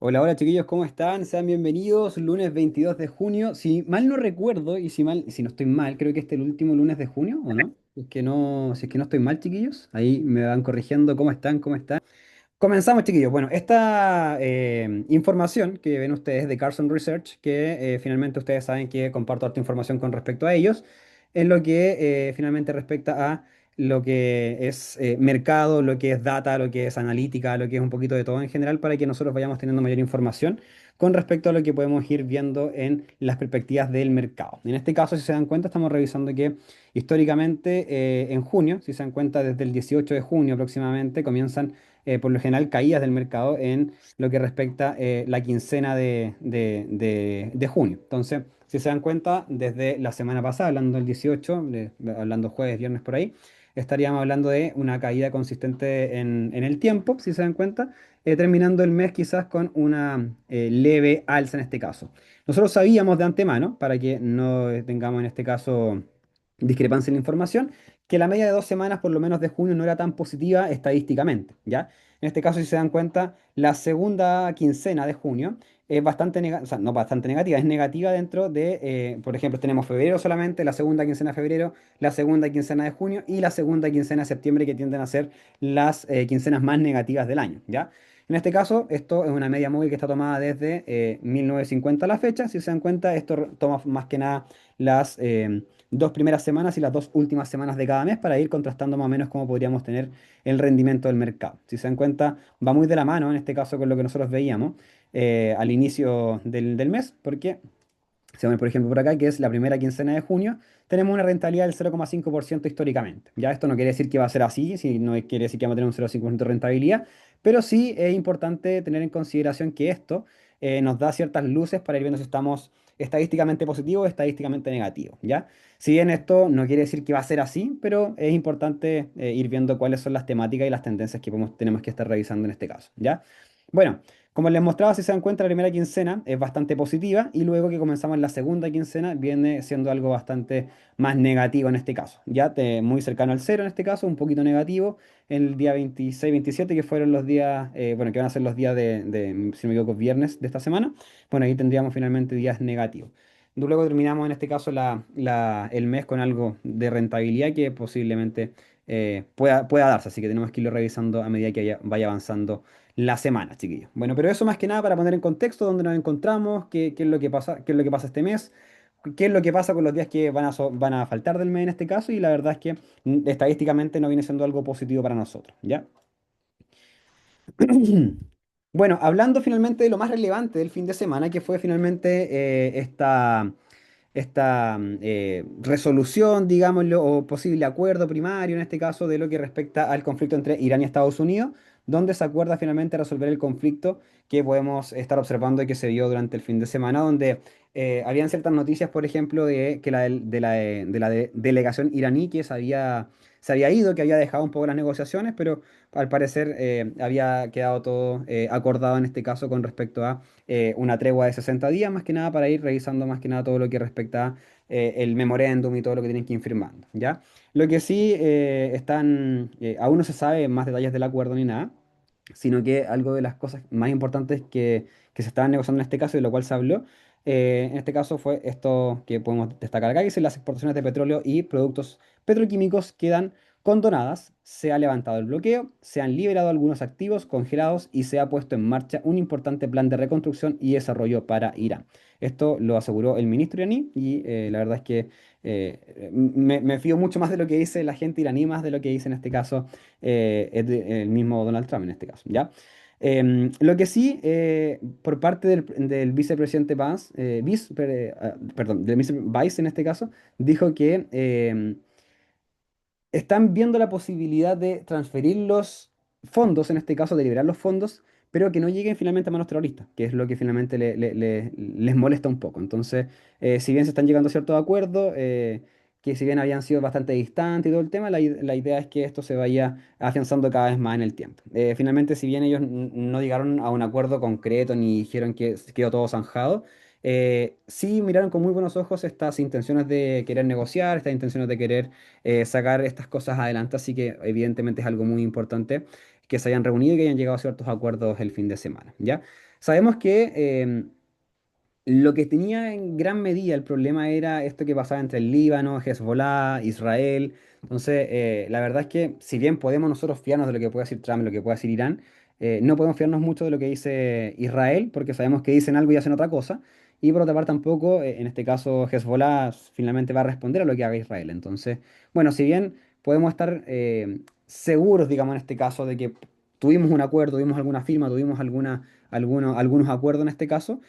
Hola, hola chiquillos, ¿cómo están? Sean bienvenidos, lunes 22 de junio. Si mal no recuerdo y si no estoy mal, creo que este es el último lunes de junio, ¿o no? Si es que no estoy mal, chiquillos, ahí me van corrigiendo cómo están, cómo están. Comenzamos, chiquillos. Bueno, esta información que ven ustedes de Carson Research, que finalmente ustedes saben que comparto harta información con respecto a ellos, en lo que finalmente respecta a lo que es mercado, lo que es data, lo que es analítica, lo que es un poquito de todo en general, para que nosotros vayamos teniendo mayor información con respecto a lo que podemos ir viendo en las perspectivas del mercado. En este caso, si se dan cuenta, estamos revisando que históricamente en junio, si se dan cuenta, desde el 18 de junio aproximadamente, comienzan por lo general caídas del mercado en lo que respecta la quincena de junio. Entonces, si se dan cuenta, desde la semana pasada, hablando del 18, hablando jueves, viernes por ahí, estaríamos hablando de una caída consistente en el tiempo, si se dan cuenta, terminando el mes quizás con una leve alza en este caso. Nosotros sabíamos de antemano, para que no tengamos en este caso discrepancia en la información, que la media de 2 semanas, por lo menos de junio, no era tan positiva estadísticamente, ¿ya? En este caso, si se dan cuenta, la segunda quincena de junio es bastante negativa, o sea, no bastante negativa, es negativa dentro de, por ejemplo, tenemos febrero solamente, la segunda quincena de febrero, la segunda quincena de junio y la segunda quincena de septiembre, que tienden a ser las quincenas más negativas del año, ¿ya? En este caso, esto es una media móvil que está tomada desde 1950 a la fecha. Si se dan cuenta, esto toma más que nada las 2 primeras semanas y las 2 últimas semanas de cada mes para ir contrastando más o menos cómo podríamos tener el rendimiento del mercado. Si se dan cuenta, va muy de la mano en este caso con lo que nosotros veíamos al inicio del mes, porque se ve, por ejemplo, por acá, que es la primera quincena de junio, tenemos una rentabilidad del 0,5% históricamente. Ya esto no quiere decir que va a ser así, si no quiere decir que vamos a tener un 0,5% de rentabilidad, pero sí es importante tener en consideración que esto nos da ciertas luces para ir viendo si estamos estadísticamente positivos o estadísticamente negativos, ¿ya? Si bien esto no quiere decir que va a ser así, pero es importante ir viendo cuáles son las temáticas y las tendencias que tenemos que estar revisando en este caso, ¿ya? Bueno, como les mostraba, si se dan cuenta, la primera quincena es bastante positiva y luego que comenzamos la segunda quincena viene siendo algo bastante más negativo en este caso. Muy cercano al cero en este caso, un poquito negativo el día 26, 27, que fueron los días, bueno, que van a ser los días si no me equivoco, viernes de esta semana. Bueno, ahí tendríamos finalmente días negativos. Luego terminamos en este caso el mes con algo de rentabilidad que posiblemente pueda darse, así que tenemos que irlo revisando a medida que vaya avanzando la semana, chiquillos. Bueno, pero eso más que nada para poner en contexto dónde nos encontramos, qué es lo que pasa, qué es lo que pasa este mes, qué es lo que pasa con los días que van a faltar del mes en este caso, y la verdad es que estadísticamente no viene siendo algo positivo para nosotros, ¿ya? Bueno, hablando finalmente de lo más relevante del fin de semana, que fue finalmente esta resolución, digámoslo, o posible acuerdo primario en este caso de lo que respecta al conflicto entre Irán y Estados Unidos, donde se acuerda finalmente resolver el conflicto que podemos estar observando y que se dio durante el fin de semana, donde habían ciertas noticias, por ejemplo, de que la delegación iraní que se había ido, que había dejado un poco las negociaciones, pero al parecer había quedado todo acordado en este caso con respecto a una tregua de 60 días, más que nada para ir revisando más que nada todo lo que respecta a el memorándum y todo lo que tienen que ir firmando, ¿ya? Lo que sí aún no se sabe más detalles del acuerdo ni nada, sino que algo de las cosas más importantes que se estaban negociando en este caso y de lo cual se habló, en este caso fue esto que podemos destacar acá, que es las exportaciones de petróleo y productos petroquímicos quedan condonadas, se ha levantado el bloqueo, se han liberado algunos activos congelados y se ha puesto en marcha un importante plan de reconstrucción y desarrollo para Irán. Esto lo aseguró el ministro iraní y la verdad es que me fío mucho más de lo que dice la gente iraní, más de lo que dice en este caso el mismo Donald Trump en este caso, ¿ya? Lo que sí, por parte del vicepresidente Vance, perdón, del Vice en este caso, dijo que están viendo la posibilidad de transferir los fondos, en este caso de liberar los fondos, pero que no lleguen finalmente a manos terroristas, que es lo que finalmente les molesta un poco. Entonces, si bien se están llegando a ciertos acuerdos, que si bien habían sido bastante distantes y todo el tema, la idea es que esto se vaya afianzando cada vez más en el tiempo. Finalmente, si bien ellos no llegaron a un acuerdo concreto ni dijeron que quedó todo zanjado, sí miraron con muy buenos ojos estas intenciones de querer negociar, estas intenciones de querer sacar estas cosas adelante, así que evidentemente es algo muy importante que se hayan reunido y que hayan llegado a ciertos acuerdos el fin de semana, ¿ya? Sabemos que lo que tenía en gran medida el problema era esto que pasaba entre el Líbano, Hezbollah, Israel. Entonces, la verdad es que si bien podemos nosotros fiarnos de lo que puede decir Trump, lo que puede decir Irán, no podemos fiarnos mucho de lo que dice Israel, porque sabemos que dicen algo y hacen otra cosa. Y por otra parte tampoco, en este caso, Hezbollah finalmente va a responder a lo que haga Israel. Entonces, bueno, si bien podemos estar seguros, digamos, en este caso, de que tuvimos un acuerdo, tuvimos alguna firma, tuvimos algunos acuerdos en este caso,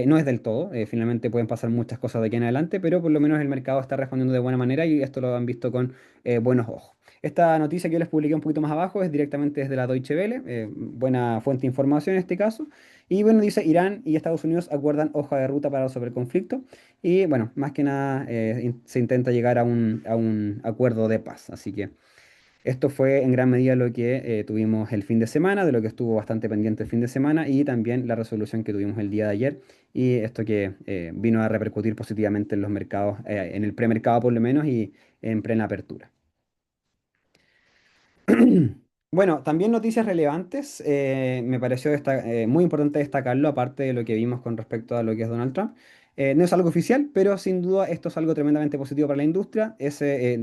no es del todo, finalmente pueden pasar muchas cosas de aquí en adelante, pero por lo menos el mercado está respondiendo de buena manera y esto lo han visto con buenos ojos. Esta noticia que yo les publiqué un poquito más abajo es directamente desde la Deutsche Welle, buena fuente de información en este caso. Y bueno, dice Irán y Estados Unidos acuerdan hoja de ruta para resolver el conflicto. Y bueno, más que nada se intenta llegar a un acuerdo de paz. Así que esto fue en gran medida lo que tuvimos el fin de semana, de lo que estuvo bastante pendiente el fin de semana y también la resolución que tuvimos el día de ayer y esto que vino a repercutir positivamente en los mercados, en el premercado por lo menos y en plena apertura. Bueno, también noticias relevantes. Me pareció muy importante destacarlo, aparte de lo que vimos con respecto a lo que es Donald Trump. No es algo oficial, pero sin duda esto es algo tremendamente positivo para la industria.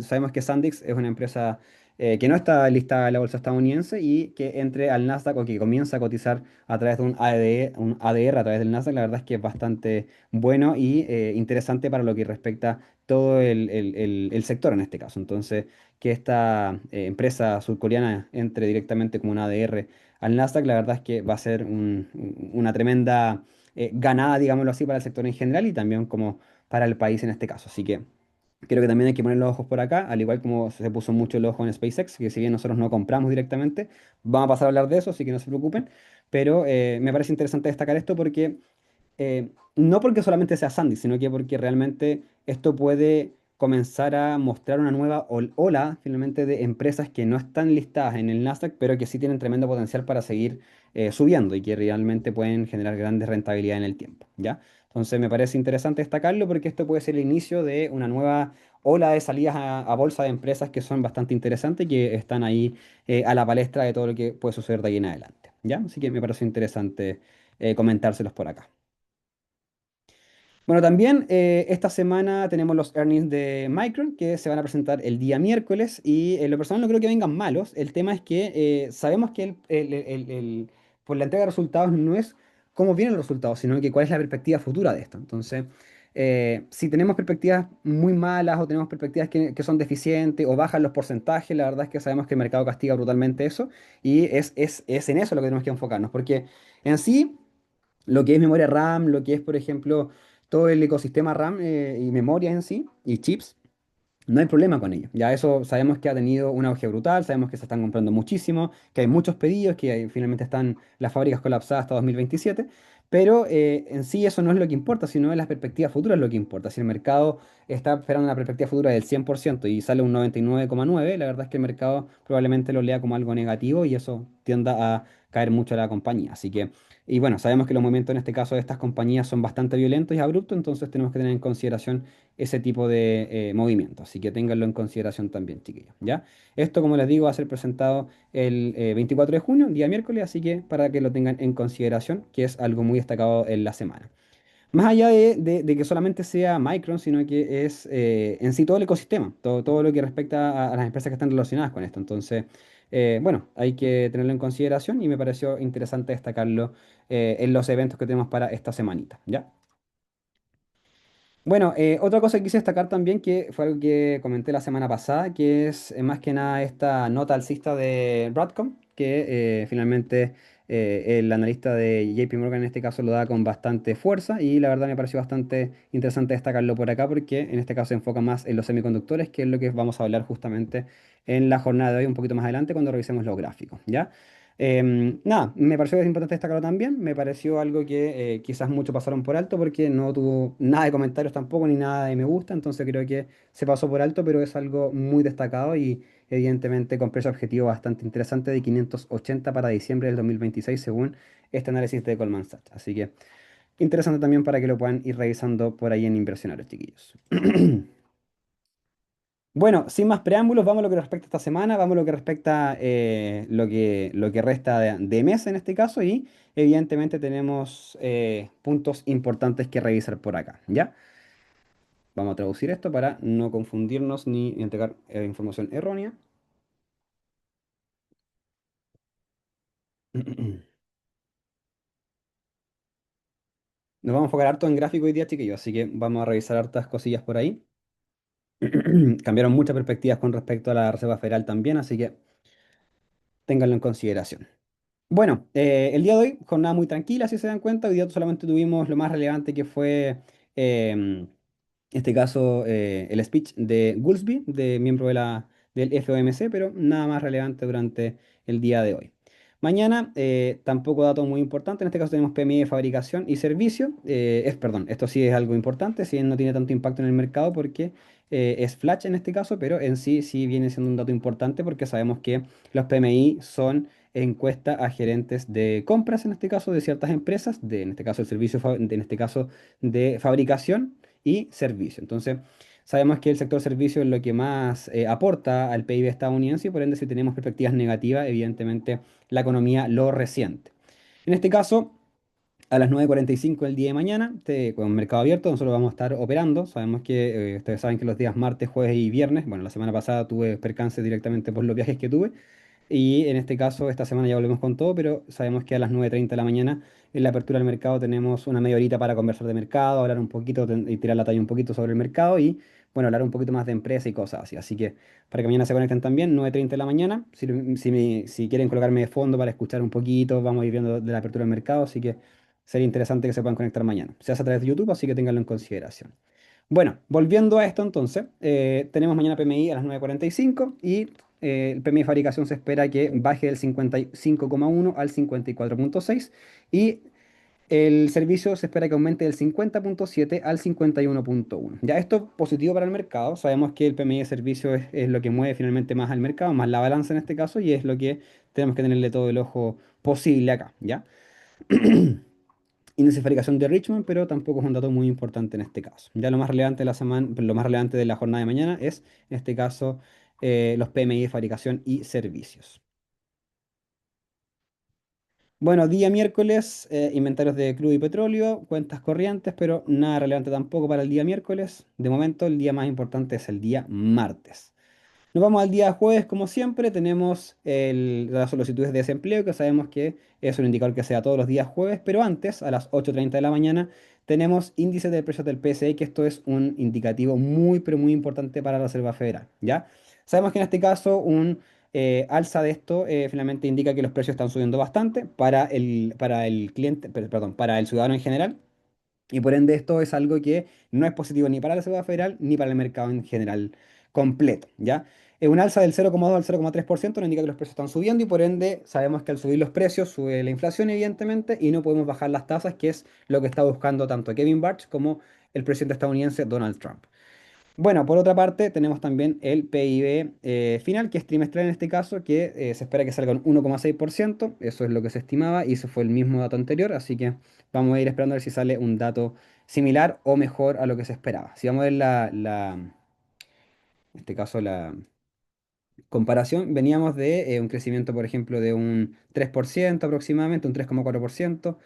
Sabemos que Sandisk es una empresa que no está listada en la bolsa estadounidense y que entre al Nasdaq o que comienza a cotizar a través de un ADR a través del Nasdaq. La verdad es que es bastante bueno y interesante para lo que respecta todo el sector en este caso. Entonces que esta empresa surcoreana entre directamente como una ADR al Nasdaq, la verdad es que va a ser una tremenda ganada, digámoslo así, para el sector en general y también como para el país en este caso. Así que creo que también hay que poner los ojos por acá, al igual como se puso mucho el ojo en SpaceX, que si bien nosotros no compramos directamente, vamos a pasar a hablar de eso, así que no se preocupen, pero me parece interesante destacar esto porque no porque solamente sea Sandy, sino que porque realmente esto puede comenzar a mostrar una nueva ola finalmente de empresas que no están listadas en el Nasdaq, pero que sí tienen tremendo potencial para seguir subiendo y que realmente pueden generar grandes rentabilidades en el tiempo, ¿ya? Entonces me parece interesante destacarlo porque esto puede ser el inicio de una nueva ola de salidas a bolsa de empresas que son bastante interesantes y que están ahí a la palestra de todo lo que puede suceder de ahí en adelante, ¿ya? Así que me parece interesante comentárselos por acá. Bueno, también esta semana tenemos los earnings de Micron que se van a presentar el día miércoles y en lo personal no creo que vengan malos. El tema es que sabemos que por la entrega de resultados no es cómo vienen los resultados, sino que cuál es la perspectiva futura de esto. Entonces, si tenemos perspectivas muy malas o tenemos perspectivas que son deficientes o bajan los porcentajes, la verdad es que sabemos que el mercado castiga brutalmente eso y es en eso lo que tenemos que enfocarnos, porque en sí lo que es memoria RAM, lo que es, por ejemplo, todo el ecosistema RAM y memoria en sí, y chips, no hay problema con ello. Ya eso sabemos que ha tenido un auge brutal, sabemos que se están comprando muchísimo, que hay muchos pedidos, que finalmente están las fábricas colapsadas hasta 2027, pero en sí eso no es lo que importa, sino es las perspectivas futuras lo que importa. Si el mercado está esperando una perspectiva futura del 100% y sale un 99,9%, la verdad es que el mercado probablemente lo lea como algo negativo y eso tienda a caer mucho a la compañía. Así que, y bueno, sabemos que los movimientos en este caso de estas compañías son bastante violentos y abruptos, entonces tenemos que tener en consideración ese tipo de movimiento. Así que ténganlo en consideración también, chiquillos. ¿Ya? Esto, como les digo, va a ser presentado el 24 de junio, día miércoles, así que para que lo tengan en consideración, que es algo muy destacado en la semana. Más allá de que solamente sea Micron, sino que es en sí todo el ecosistema, todo lo que respecta a las empresas que están relacionadas con esto. Entonces, bueno, hay que tenerlo en consideración y me pareció interesante destacarlo en los eventos que tenemos para esta semanita, ¿ya? Bueno, otra cosa que quise destacar también, que fue algo que comenté la semana pasada, que es más que nada esta nota alcista de Broadcom, que finalmente el analista de JP Morgan en este caso lo da con bastante fuerza y la verdad me pareció bastante interesante destacarlo por acá porque en este caso se enfoca más en los semiconductores, que es lo que vamos a hablar justamente en la jornada de hoy, un poquito más adelante cuando revisemos los gráficos, ¿ya? Nada, me pareció que es importante destacarlo también. Me pareció algo que quizás muchos pasaron por alto porque no tuvo nada de comentarios tampoco ni nada de me gusta. Entonces creo que se pasó por alto, pero es algo muy destacado y evidentemente con precio objetivo bastante interesante de 580 para diciembre del 2026 según este análisis de Goldman Sachs. Así que interesante también para que lo puedan ir revisando por ahí en Inversionarios, chiquillos. Bueno, sin más preámbulos, vamos a lo que respecta a esta semana, vamos a lo que respecta lo que resta de mes en este caso y evidentemente tenemos puntos importantes que revisar por acá, ¿ya? Vamos a traducir esto para no confundirnos ni entregar información errónea. Nos vamos a enfocar harto en gráfico hoy día, chiquillos, así que vamos a revisar hartas cosillas por ahí. Cambiaron muchas perspectivas con respecto a la Reserva Federal también, así que ténganlo en consideración. Bueno, el día de hoy, jornada muy tranquila, si se dan cuenta. Hoy día solamente tuvimos lo más relevante que fue, en este caso, el speech de Goolsbee, de miembro del FOMC, pero nada más relevante durante el día de hoy. Mañana, tampoco datos muy importantes. En este caso tenemos PMI de fabricación y servicio. Perdón, esto sí es algo importante, si bien no tiene tanto impacto en el mercado porque es flash en este caso, pero en sí sí viene siendo un dato importante porque sabemos que los PMI son encuesta a gerentes de compras, en este caso, de ciertas empresas, en este caso el servicio, en este caso de fabricación y servicio. Entonces, sabemos que el sector servicio es lo que más aporta al PIB estadounidense y por ende, si tenemos perspectivas negativas, evidentemente la economía lo resiente. En este caso, a las 9:45 del día de mañana, con mercado abierto, nosotros vamos a estar operando. Sabemos que ustedes saben que los días martes, jueves y viernes, bueno, la semana pasada tuve percance directamente por los viajes que tuve, y en este caso, esta semana ya volvemos con todo, pero sabemos que a las 9:30 de la mañana, en la apertura del mercado, tenemos una media horita para conversar de mercado, hablar un poquito y tirar la talla un poquito sobre el mercado y, bueno, hablar un poquito más de empresa y cosas así. Así que para que mañana se conecten también, 9:30 de la mañana. Si quieren colocarme de fondo para escuchar un poquito, vamos a ir viendo de la apertura del mercado, así que sería interesante que se puedan conectar mañana. Se hace a través de YouTube, así que ténganlo en consideración. Bueno, volviendo a esto entonces, tenemos mañana PMI a las 9:45 y el PMI de fabricación se espera que baje del 55,1 al 54,6 y el servicio se espera que aumente del 50,7 al 51,1. Ya esto es positivo para el mercado, sabemos que el PMI de servicio es lo que mueve finalmente más al mercado, más la balanza en este caso y es lo que tenemos que tenerle todo el ojo posible acá, ¿ya? Índice de fabricación de Richmond, pero tampoco es un dato muy importante en este caso. Ya lo más relevante de la semana, lo más relevante de la jornada de mañana es, en este caso, los PMI de fabricación y servicios. Bueno, día miércoles, inventarios de crudo y petróleo, cuentas corrientes, pero nada relevante tampoco para el día miércoles. De momento, el día más importante es el día martes. Nos vamos al día jueves, como siempre, tenemos las solicitudes de desempleo, que sabemos que es un indicador que se da todos los días jueves, pero antes, a las 8:30 de la mañana, tenemos índice de precios del PCE, que esto es un indicativo muy, pero muy importante para la Reserva Federal, ¿ya? Sabemos que en este caso un alza de esto finalmente indica que los precios están subiendo bastante para el cliente, perdón, para el ciudadano en general. Y por ende esto es algo que no es positivo ni para la Reserva Federal ni para el mercado en general completo, ¿ya? Un alza del 0,2 al 0,3% nos indica que los precios están subiendo y por ende sabemos que al subir los precios sube la inflación evidentemente y no podemos bajar las tasas, que es lo que está buscando tanto Kevin Bartsch como el presidente estadounidense Donald Trump. Bueno, por otra parte, tenemos también el PIB final, que es trimestral en este caso, que se espera que salga un 1,6%. Eso es lo que se estimaba y ese fue el mismo dato anterior, así que vamos a ir esperando a ver si sale un dato similar o mejor a lo que se esperaba. Si vamos a ver en este caso, la comparación, veníamos de un crecimiento, por ejemplo, de un 3% aproximadamente, un 3,4%,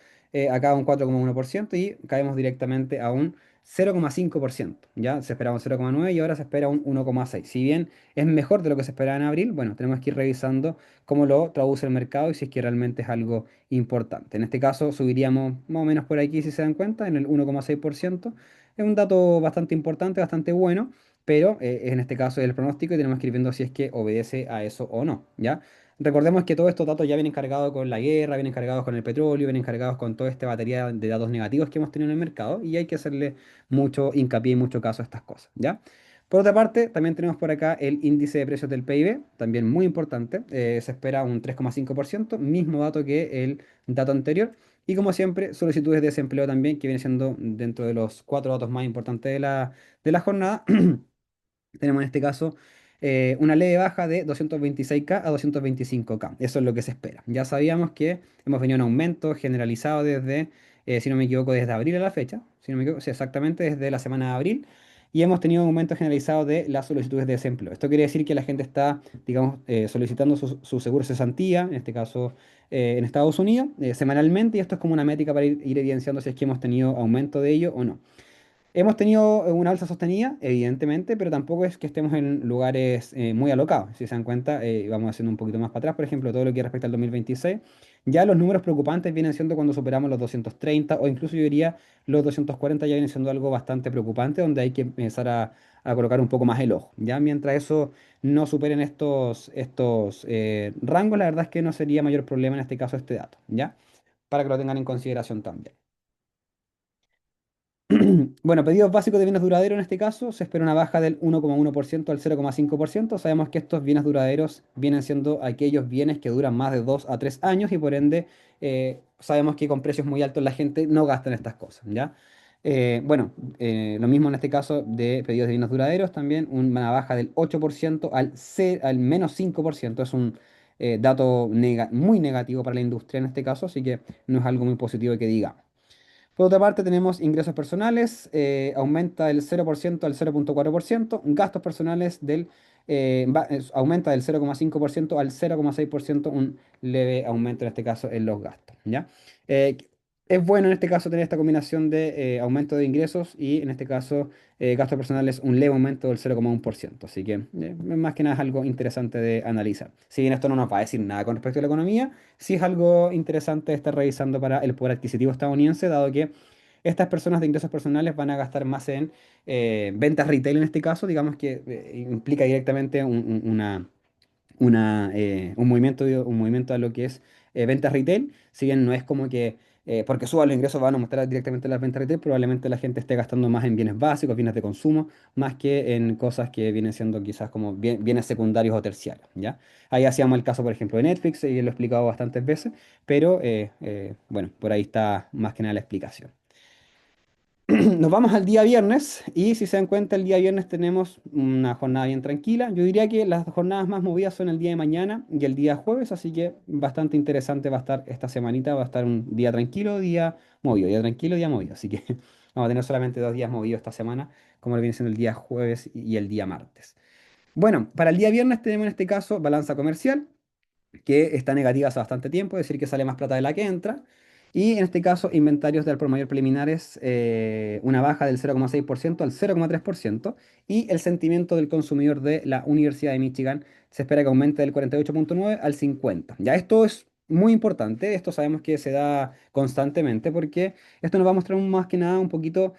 acá un 4,1% y caemos directamente a un 0,5%. Ya se esperaba un 0,9 y ahora se espera un 1,6. Si bien es mejor de lo que se esperaba en abril, bueno, tenemos que ir revisando cómo lo traduce el mercado y si es que realmente es algo importante. En este caso, subiríamos más o menos por aquí, si se dan cuenta, en el 1,6%. Es un dato bastante importante, bastante bueno, pero en este caso es el pronóstico y tenemos que ir viendo si es que obedece a eso o no, ¿ya? Recordemos que todos estos datos ya vienen cargados con la guerra, vienen cargados con el petróleo, vienen cargados con toda esta batería de datos negativos que hemos tenido en el mercado y hay que hacerle mucho hincapié y mucho caso a estas cosas, ¿ya? Por otra parte, también tenemos por acá el índice de precios del PIB, también muy importante, se espera un 3,5%, mismo dato que el dato anterior. Y como siempre, solicitudes de desempleo también, que viene siendo dentro de los cuatro datos más importantes de la jornada. Tenemos en este caso una leve baja de 226K a 225K. Eso es lo que se espera. Ya sabíamos que hemos venido en aumento generalizado desde, si no me equivoco, desde abril a la fecha. Si no me equivoco, sí, exactamente desde la semana de abril. y hemos tenido un aumento generalizado de las solicitudes de desempleo. Esto quiere decir que la gente está, digamos, solicitando su seguro cesantía, en este caso en Estados Unidos, semanalmente, y esto es como una métrica para ir evidenciando si es que hemos tenido aumento de ello o no. Hemos tenido una alza sostenida, evidentemente, pero tampoco es que estemos en lugares muy alocados. Si se dan cuenta, vamos haciendo un poquito más para atrás, por ejemplo, todo lo que respecta al 2026, ya los números preocupantes vienen siendo cuando superamos los 230 o incluso yo diría los 240 ya viene siendo algo bastante preocupante, donde hay que empezar a colocar un poco más el ojo. Ya mientras eso no superen estos rangos, la verdad es que no sería mayor problema en este caso este dato, ¿ya? Para que lo tengan en consideración también. Bueno, pedidos básicos de bienes duraderos en este caso, se espera una baja del 1,1% al 0,5%. Sabemos que estos bienes duraderos vienen siendo aquellos bienes que duran más de 2 a 3 años y por ende sabemos que con precios muy altos la gente no gasta en estas cosas, ¿ya? Bueno, lo mismo en este caso de pedidos de bienes duraderos, también una baja del 8% al menos 5%. Es un dato muy negativo para la industria en este caso, así que no es algo muy positivo que digamos. Por otra parte, tenemos ingresos personales, aumenta del 0% al 0,4%, gastos personales aumenta del 0,5% al 0,6%, un leve aumento en este caso en los gastos, ¿ya? Eh, es bueno en este caso tener esta combinación de aumento de ingresos y en este caso gastos personales un leve aumento del 0,1%, así que más que nada es algo interesante de analizar. Si bien esto no nos va a decir nada con respecto a la economía, sí es algo interesante estar revisando para el poder adquisitivo estadounidense, dado que estas personas de ingresos personales van a gastar más en ventas retail en este caso, digamos que implica directamente un movimiento a lo que es ventas retail, si bien no es como que porque suban los ingresos van a mostrar directamente las ventas retail, probablemente la gente esté gastando más en bienes básicos, bienes de consumo, más que en cosas que vienen siendo quizás como bienes secundarios o terciarios, ¿ya? Ahí hacíamos el caso, por ejemplo, de Netflix, y lo he explicado bastantes veces, pero bueno, por ahí está más que nada la explicación. Nos vamos al día viernes y si se dan cuenta el día viernes tenemos una jornada bien tranquila. Yo diría que las jornadas más movidas son el día de mañana y el día jueves, así que bastante interesante va a estar esta semanita, va a estar un día tranquilo, día movido, día tranquilo, día movido. Así que vamos a tener solamente 2 días movidos esta semana, como lo viene siendo el día jueves y el día martes. Bueno, para el día viernes tenemos en este caso balanza comercial que está negativa hace bastante tiempo, es decir, que sale más plata de la que entra. Y en este caso, inventarios de al por mayor preliminares, una baja del 0,6% al 0,3%. Y el sentimiento del consumidor de la Universidad de Michigan se espera que aumente del 48,9 al 50. Ya esto es muy importante, esto sabemos que se da constantemente porque esto nos va a mostrar más que nada un poquito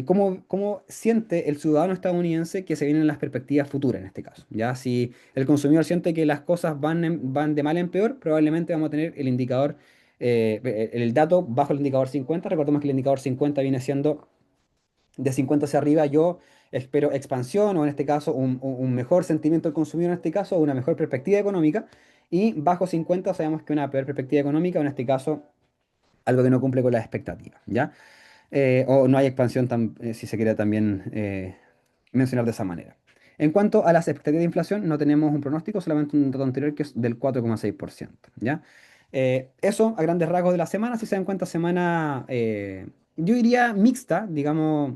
cómo siente el ciudadano estadounidense que se vienen las perspectivas futuras en este caso. Ya si el consumidor siente que las cosas van de mal en peor, probablemente vamos a tener el indicador, el dato bajo el indicador 50. Recordemos que el indicador 50 viene siendo de 50 hacia arriba. Yo espero expansión o en este caso un mejor sentimiento del consumidor en este caso, o una mejor perspectiva económica. Y bajo 50 sabemos que una peor perspectiva económica, o en este caso algo que no cumple con las expectativas, ¿ya? O no hay expansión, si se quiere también mencionar de esa manera. En cuanto a las expectativas de inflación, no tenemos un pronóstico, solamente un dato anterior que es del 4,6%, ¿ya? Eso a grandes rasgos de la semana, si se dan cuenta, semana, yo diría mixta, digamos,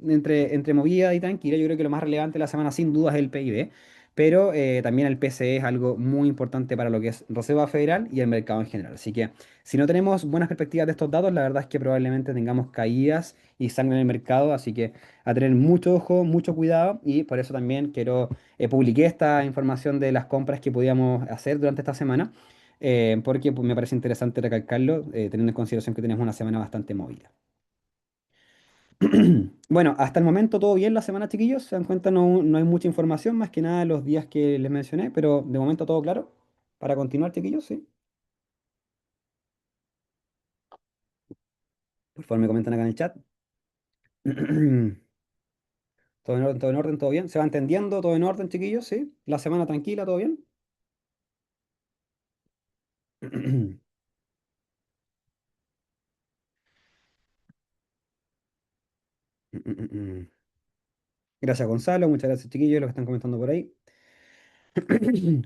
entre movida y tranquila. Yo creo que lo más relevante de la semana sin duda es el PIB, pero también el PCE es algo muy importante para lo que es Reserva Federal y el mercado en general. Así que si no tenemos buenas perspectivas de estos datos, la verdad es que probablemente tengamos caídas y sangre en el mercado, así que a tener mucho ojo, mucho cuidado y por eso también publiqué esta información de las compras que podíamos hacer durante esta semana, porque pues, me parece interesante recalcarlo, teniendo en consideración que tenemos una semana bastante movida. Bueno, hasta el momento todo bien la semana, chiquillos. Se dan cuenta, no hay mucha información, más que nada los días que les mencioné, pero de momento todo claro. Para continuar, chiquillos, sí. Por favor, me comentan acá en el chat. Todo en orden, todo en orden, todo bien. ¿Se va entendiendo? ¿Todo en orden, chiquillos? ¿Sí? ¿La semana tranquila? ¿Todo bien? Gracias, Gonzalo. Muchas gracias, chiquillos, los que están comentando por ahí.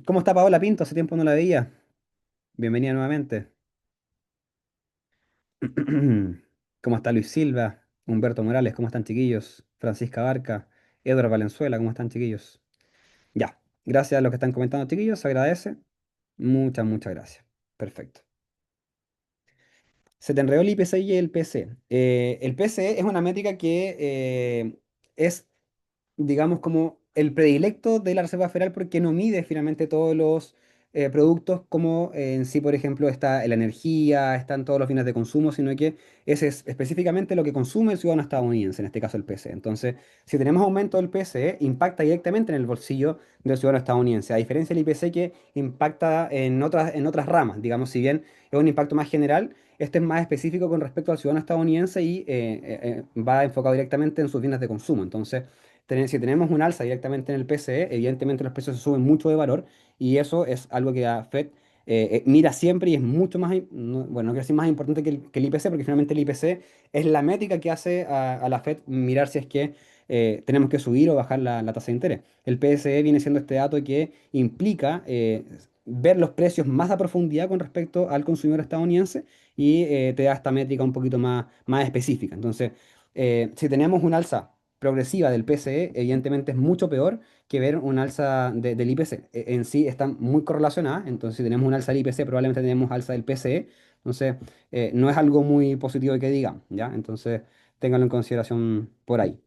¿Cómo está Paola Pinto? Hace tiempo no la veía. Bienvenida nuevamente. ¿Cómo está Luis Silva? Humberto Morales, ¿cómo están chiquillos? Francisca Barca, Edward Valenzuela, ¿cómo están chiquillos? Ya, gracias a los que están comentando chiquillos, se agradece. Muchas, muchas gracias. Perfecto. Se te enredó el IPC y el PC. El PC es una métrica que es digamos, como el predilecto de la Reserva Federal porque no mide finalmente todos los productos como en sí, por ejemplo, está la energía, están todos los bienes de consumo, sino que ese es específicamente lo que consume el ciudadano estadounidense, en este caso el PCE. Entonces, si tenemos aumento del PCE, impacta directamente en el bolsillo del ciudadano estadounidense, a diferencia del IPC que impacta en otras ramas, digamos, si bien es un impacto más general. Este es más específico con respecto al ciudadano estadounidense y va enfocado directamente en sus bienes de consumo. Entonces, si tenemos un alza directamente en el PCE, evidentemente los precios se suben mucho de valor y eso es algo que la Fed mira siempre y es mucho más, bueno, no quiero decir más importante que el IPC, porque finalmente el IPC es la métrica que hace a la Fed mirar si es que tenemos que subir o bajar la tasa de interés. El PCE viene siendo este dato que implica ver los precios más a profundidad con respecto al consumidor estadounidense y te da esta métrica un poquito más específica. Entonces, si tenemos un alza progresiva del PCE, evidentemente es mucho peor que ver un alza del IPC. En sí están muy correlacionadas, entonces si tenemos un alza del IPC, probablemente tenemos alza del PCE, entonces no es algo muy positivo que digamos, ¿ya? Entonces ténganlo en consideración por ahí.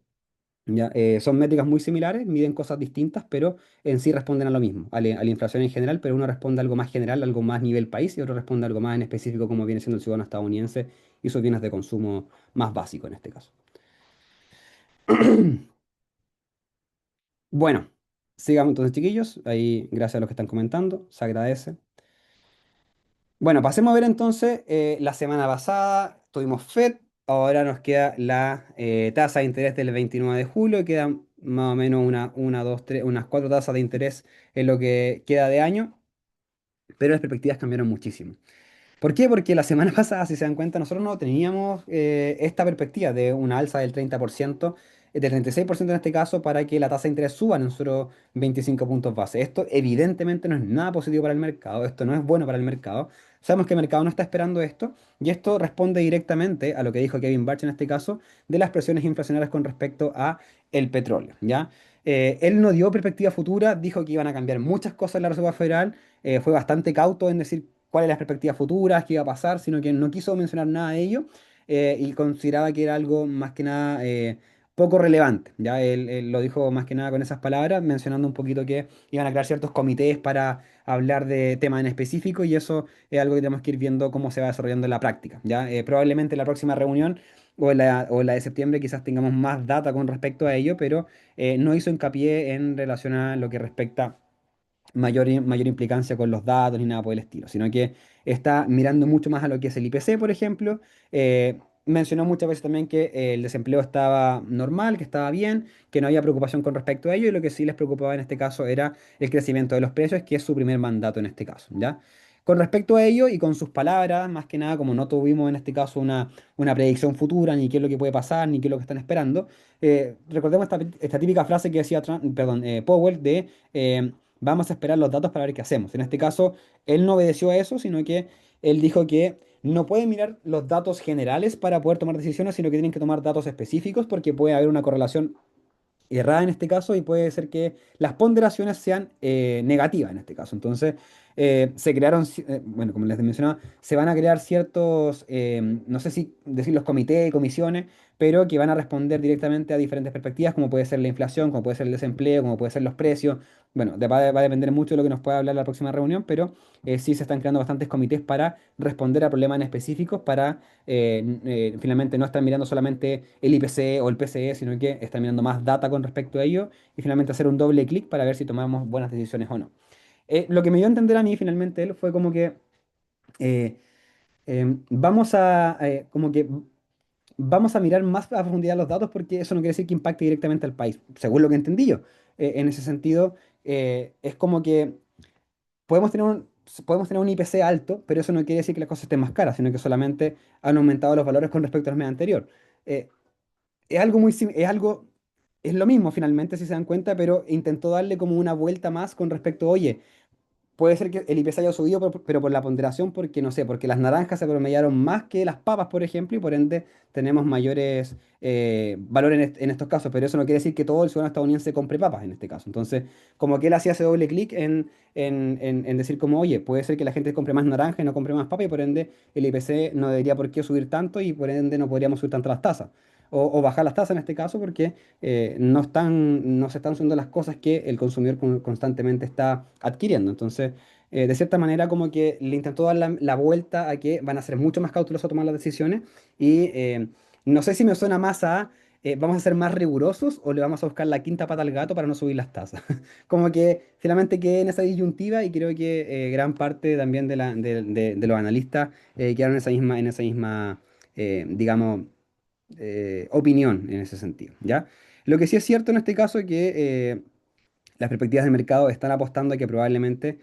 ¿Ya? Son métricas muy similares, miden cosas distintas, pero en sí responden a lo mismo, a la inflación en general, pero uno responde a algo más general, algo más nivel país, y otro responde a algo más en específico, como viene siendo el ciudadano estadounidense y sus bienes de consumo más básicos en este caso. Bueno, sigamos entonces, chiquillos. Ahí, gracias a los que están comentando, se agradece. Bueno, pasemos a ver entonces, la semana pasada tuvimos FED, ahora nos queda la tasa de interés del 29 de julio, quedan más o menos una, dos, tres, unas cuatro tasas de interés en lo que queda de año, pero las perspectivas cambiaron muchísimo. ¿Por qué? Porque la semana pasada, si se dan cuenta, nosotros no teníamos esta perspectiva de una alza del 30%, del 36% en este caso, para que la tasa de interés suba en solo 25 puntos base. Esto evidentemente no es nada positivo para el mercado, esto no es bueno para el mercado. Sabemos que el mercado no está esperando esto y esto responde directamente a lo que dijo Kevin Barch en este caso de las presiones inflacionarias con respecto a el petróleo, ¿ya? Él no dio perspectiva futura, dijo que iban a cambiar muchas cosas en la Reserva Federal, fue bastante cauto en decir cuáles las perspectivas futuras, qué iba a pasar, sino que no quiso mencionar nada de ello y consideraba que era algo más que nada poco relevante. Ya él lo dijo más que nada con esas palabras, mencionando un poquito que iban a crear ciertos comités para hablar de temas en específico y eso es algo que tenemos que ir viendo cómo se va desarrollando en la práctica. ¿Ya? Probablemente en la próxima reunión o en la de septiembre quizás tengamos más data con respecto a ello, pero no hizo hincapié en relación a lo que respecta mayor implicancia con los datos ni nada por el estilo, sino que está mirando mucho más a lo que es el IPC, por ejemplo. Mencionó muchas veces también que el desempleo estaba normal, que estaba bien, que no había preocupación con respecto a ello, y lo que sí les preocupaba en este caso era el crecimiento de los precios, que es su primer mandato en este caso, ¿ya? Con respecto a ello y con sus palabras, más que nada, como no tuvimos en este caso una predicción futura, ni qué es lo que puede pasar, ni qué es lo que están esperando, recordemos esta típica frase que decía perdón, Powell de vamos a esperar los datos para ver qué hacemos. En este caso, él no obedeció a eso, sino que él dijo que no pueden mirar los datos generales para poder tomar decisiones, sino que tienen que tomar datos específicos porque puede haber una correlación errada en este caso y puede ser que las ponderaciones sean negativas en este caso. Entonces, se crearon, bueno, como les mencionaba, se van a crear ciertos, no sé si decir los comités, comisiones, pero que van a responder directamente a diferentes perspectivas, como puede ser la inflación, como puede ser el desempleo, como puede ser los precios. Bueno, va a depender mucho de lo que nos pueda hablar la próxima reunión, pero sí se están creando bastantes comités para responder a problemas en específicos, para finalmente no estar mirando solamente el IPC o el PCE, sino que estar mirando más data con respecto a ello y finalmente hacer un doble clic para ver si tomamos buenas decisiones o no. Lo que me dio a entender a mí finalmente él fue como que eh, vamos como que vamos a mirar más a profundidad los datos porque eso no quiere decir que impacte directamente al país, según lo que entendí yo. En ese sentido, es como que podemos tener un IPC alto, pero eso no quiere decir que las cosas estén más caras, sino que solamente han aumentado los valores con respecto al mes anterior. Eh, es algo es lo mismo finalmente, si se dan cuenta, pero intentó darle como una vuelta más con respecto, oye, puede ser que el IPC haya subido, pero por la ponderación, porque no sé, porque las naranjas se promediaron más que las papas, por ejemplo, y por ende tenemos mayores valores en estos casos, pero eso no quiere decir que todo el ciudadano estadounidense compre papas en este caso. Entonces, como que él hacía ese doble clic en decir como, oye, puede ser que la gente compre más naranja y no compre más papa, y por ende el IPC no debería por qué subir tanto y por ende no podríamos subir tanto las tasas. O bajar las tasas en este caso porque no se están subiendo las cosas que el consumidor constantemente está adquiriendo. Entonces, de cierta manera, como que le intentó dar la vuelta a que van a ser mucho más cautelosos a tomar las decisiones y no sé si me suena más a vamos a ser más rigurosos o le vamos a buscar la quinta pata al gato para no subir las tasas. Como que finalmente quedé en esa disyuntiva y creo que gran parte también de los analistas quedaron en esa misma digamos, opinión en ese sentido, ¿ya? Lo que sí es cierto en este caso es que las perspectivas de mercado están apostando a que probablemente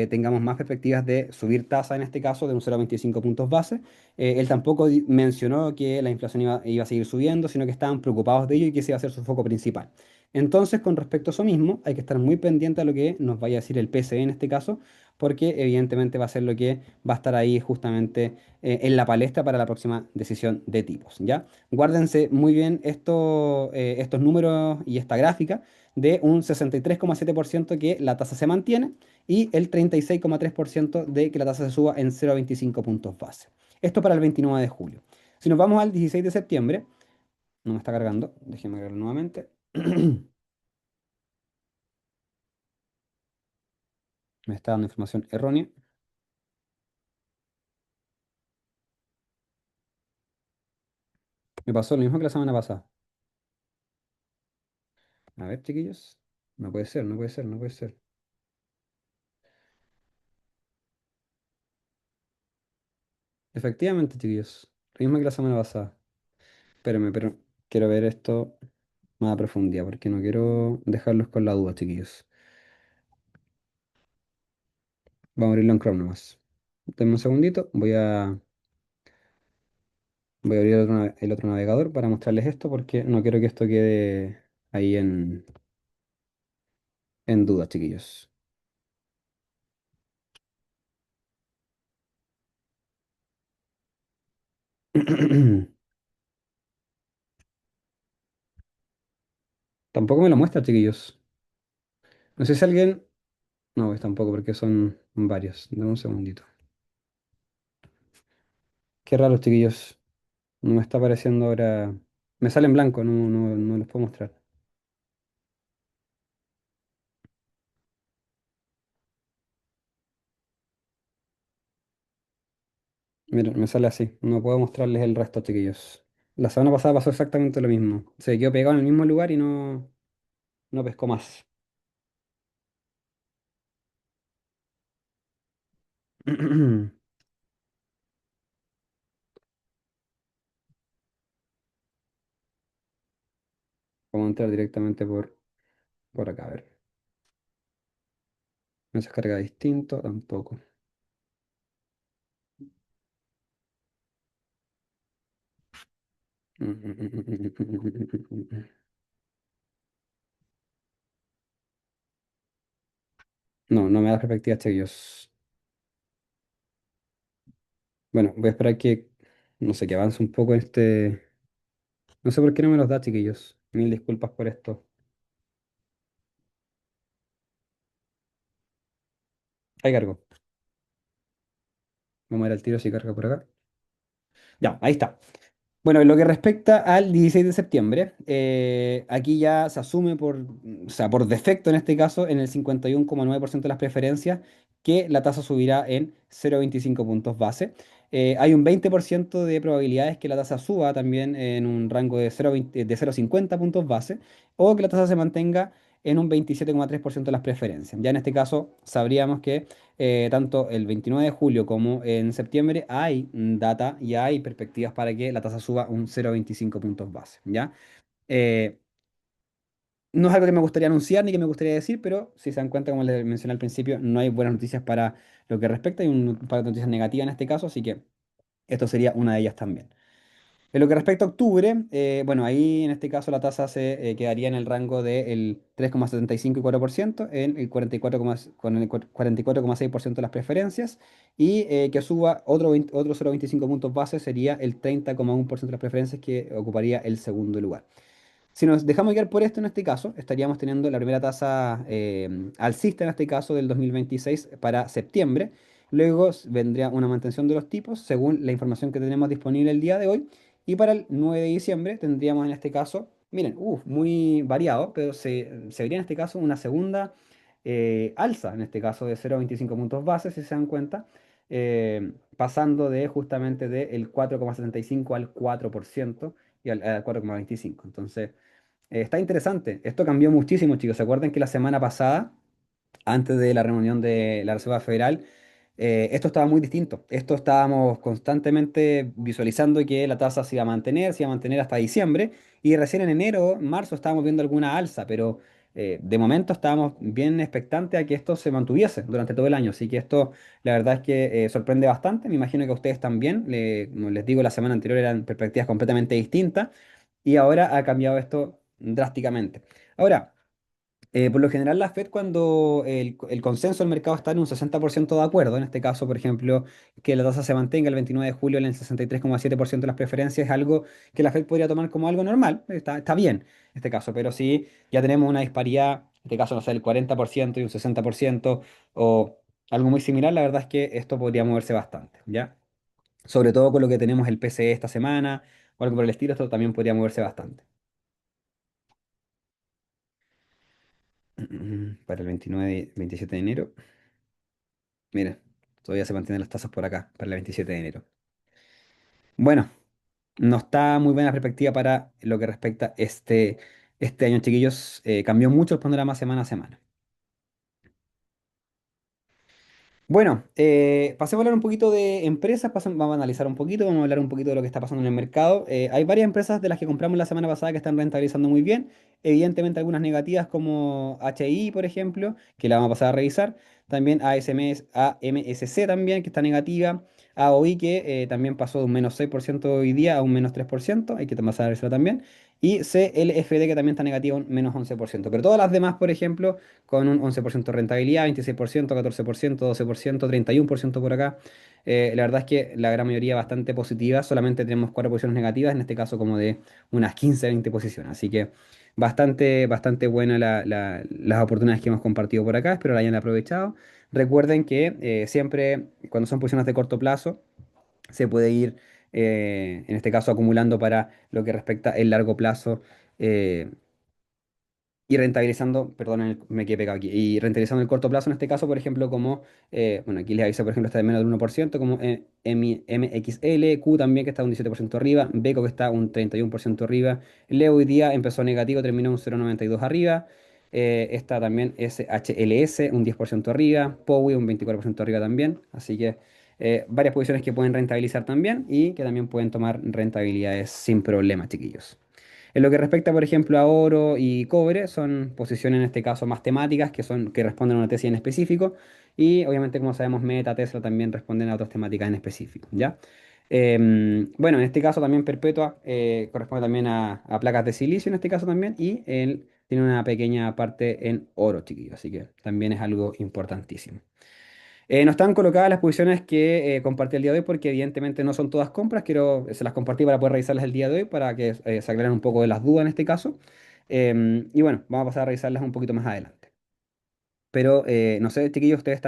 tengamos más perspectivas de subir tasa en este caso de un 0,25 puntos base. Él tampoco mencionó que la inflación iba a seguir subiendo, sino que estaban preocupados de ello y que ese iba a ser su foco principal. Entonces, con respecto a eso mismo, hay que estar muy pendiente a lo que nos vaya a decir el PCE en este caso, porque evidentemente va a ser lo que va a estar ahí justamente en la palestra para la próxima decisión de tipos, ¿ya? Guárdense muy bien estos números y esta gráfica de un 63,7% que la tasa se mantiene y el 36,3% de que la tasa se suba en 0,25 puntos base. Esto para el 29 de julio. Si nos vamos al 16 de septiembre, no me está cargando, déjenme cargarlo nuevamente. Me está dando información errónea. Me pasó lo mismo que la semana pasada. A ver, chiquillos. No puede ser, no puede ser, no puede ser. Efectivamente, chiquillos. Lo mismo que la semana pasada. Espérenme, pero quiero ver esto más a profundidad porque no quiero dejarlos con la duda, chiquillos. Vamos a abrirlo en Chrome nomás. Denme un segundito. Voy a abrir el otro navegador para mostrarles esto porque no quiero que esto quede ahí en duda, chiquillos. Tampoco me lo muestra, chiquillos. No sé si alguien... No, pues tampoco porque son varios. Dame un segundito. Qué raro, chiquillos. No me está apareciendo ahora... Me sale en blanco, no los puedo mostrar. Miren, me sale así. No puedo mostrarles el resto, chiquillos. La semana pasada pasó exactamente lo mismo. Se quedó pegado en el mismo lugar y no pescó más. Vamos a entrar directamente por acá, a ver. No se carga distinto, tampoco. No, no me da perspectiva, chiquillos. Bueno, voy a esperar que, no sé, que avance un poco este... No sé por qué no me los da, chiquillos. Mil disculpas por esto. Ahí cargo. Vamos a ver al tiro si carga por acá. Ya, ahí está. Bueno, en lo que respecta al 16 de septiembre, aquí ya se asume o sea, por defecto en este caso, en el 51,9% de las preferencias, que la tasa subirá en 0,25 puntos base. Hay un 20% de probabilidades que la tasa suba también en un rango de 0,20 de 0,50 puntos base, o que la tasa se mantenga en un 27,3% de las preferencias. Ya en este caso, sabríamos que tanto el 29 de julio como en septiembre hay data y hay perspectivas para que la tasa suba un 0,25 puntos base, ¿ya? Eh, no es algo que me gustaría anunciar ni que me gustaría decir, pero si se dan cuenta, como les mencioné al principio, no hay buenas noticias para lo que respecta, hay un par de noticias negativas en este caso, así que esto sería una de ellas también. En lo que respecta a octubre, bueno, ahí en este caso la tasa se quedaría en el rango del 3,75 y 4%, en el 44, con el 44,6% de las preferencias, y que suba otro 0,25 puntos base sería el 30,1% de las preferencias que ocuparía el segundo lugar. Si nos dejamos guiar por esto en este caso, estaríamos teniendo la primera tasa alcista en este caso del 2026 para septiembre. Luego vendría una mantención de los tipos según la información que tenemos disponible el día de hoy. Y para el 9 de diciembre tendríamos en este caso, miren, muy variado, pero se vería en este caso una segunda alza, en este caso de 0,25 puntos base, si se dan cuenta, pasando de justamente del 4,75 al 4% y al 4,25. Entonces, está interesante. Esto cambió muchísimo, chicos. ¿Se acuerdan que la semana pasada, antes de la reunión de la Reserva Federal, esto estaba muy distinto? Esto estábamos constantemente visualizando que la tasa se iba a mantener hasta diciembre, y recién en enero, marzo, estábamos viendo alguna alza, pero de momento estábamos bien expectantes a que esto se mantuviese durante todo el año. Así que esto, la verdad es que sorprende bastante. Me imagino que a ustedes también. Como les digo, la semana anterior eran perspectivas completamente distintas y ahora ha cambiado esto drásticamente. Ahora, por lo general la Fed cuando el consenso del mercado está en un 60% de acuerdo, en este caso, por ejemplo, que la tasa se mantenga el 29 de julio en el 63,7% de las preferencias, es algo que la Fed podría tomar como algo normal, está bien en este caso, pero si ya tenemos una disparidad, en este caso, no sé, el 40% y un 60% o algo muy similar, la verdad es que esto podría moverse bastante, ¿ya? Sobre todo con lo que tenemos el PCE esta semana o algo por el estilo, esto también podría moverse bastante. Para el 29, 27 de enero. Mira, todavía se mantienen las tasas por acá, para el 27 de enero. Bueno, no está muy buena la perspectiva para lo que respecta este año, chiquillos. Cambió mucho el panorama semana a semana. Bueno, pasemos a hablar un poquito de empresas, vamos a analizar un poquito, vamos a hablar un poquito de lo que está pasando en el mercado. Hay varias empresas de las que compramos la semana pasada que están rentabilizando muy bien, evidentemente algunas negativas como HI, por ejemplo, que la vamos a pasar a revisar, también AMSC también, que está negativa, AOI que también pasó de un -6% hoy día a un -3%, hay que pasar a revisar también, y CLFD que también está negativa, un -11%, pero todas las demás, por ejemplo, con un 11% de rentabilidad, 26%, 14%, 12%, 31% por acá. La verdad es que la gran mayoría bastante positiva, solamente tenemos cuatro posiciones negativas, en este caso como de unas 15, 20 posiciones. Así que bastante buena las oportunidades que hemos compartido por acá, espero la hayan aprovechado. Recuerden que siempre cuando son posiciones de corto plazo, se puede ir, en este caso, acumulando para lo que respecta el largo plazo. eh, y rentabilizando, perdón, me quedé pegado aquí, y rentabilizando el corto plazo en este caso, por ejemplo, como, bueno, aquí les aviso, por ejemplo, está de menos del 1%, como MXL, Q también que está un 17% arriba, Beco que está un 31% arriba, Leo hoy día empezó negativo, terminó un 0,92 arriba, está también SHLS un 10% arriba, POWI un 24% arriba también, así que varias posiciones que pueden rentabilizar también y que también pueden tomar rentabilidades sin problema, chiquillos. En lo que respecta, por ejemplo, a oro y cobre, son posiciones en este caso más temáticas que responden a una tesis en específico. Y obviamente, como sabemos, Meta, Tesla también responden a otras temáticas en específico, ¿ya? Bueno, en este caso también Perpetua corresponde también a placas de silicio en este caso también. Y él tiene una pequeña parte en oro, chiquillos. Así que también es algo importantísimo. No están colocadas las posiciones que compartí el día de hoy porque evidentemente no son todas compras. Se las compartí para poder revisarlas el día de hoy para que se aclaren un poco de las dudas en este caso. Y bueno, vamos a pasar a revisarlas un poquito más adelante. Pero no sé, chiquillos, ustedes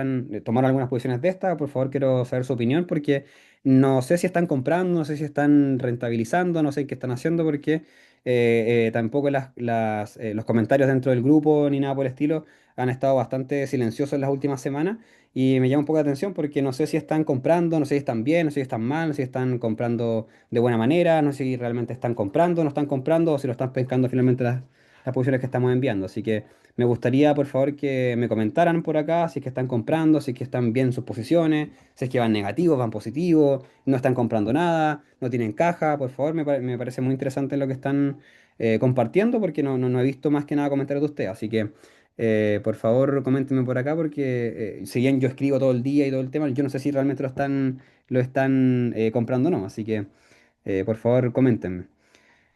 tomaron algunas posiciones de esta. Por favor, quiero saber su opinión porque no sé si están comprando, no sé si están rentabilizando, no sé qué están haciendo porque tampoco los comentarios dentro del grupo ni nada por el estilo han estado bastante silenciosos en las últimas semanas y me llama un poco la atención porque no sé si están comprando, no sé si están bien, no sé si están mal, no sé si están comprando de buena manera, no sé si realmente están comprando, no están comprando o si lo están pescando finalmente las posiciones que estamos enviando. Así que me gustaría, por favor, que me comentaran por acá si es que están comprando, si es que están bien sus posiciones, si es que van negativos, van positivos, no están comprando nada, no tienen caja. Por favor, me parece muy interesante lo que están compartiendo porque no he visto más que nada comentarios de ustedes. Así que, por favor, coméntenme por acá porque si bien yo escribo todo el día y todo el tema, yo no sé si realmente lo están comprando o no. Así que... Por favor, coméntenme.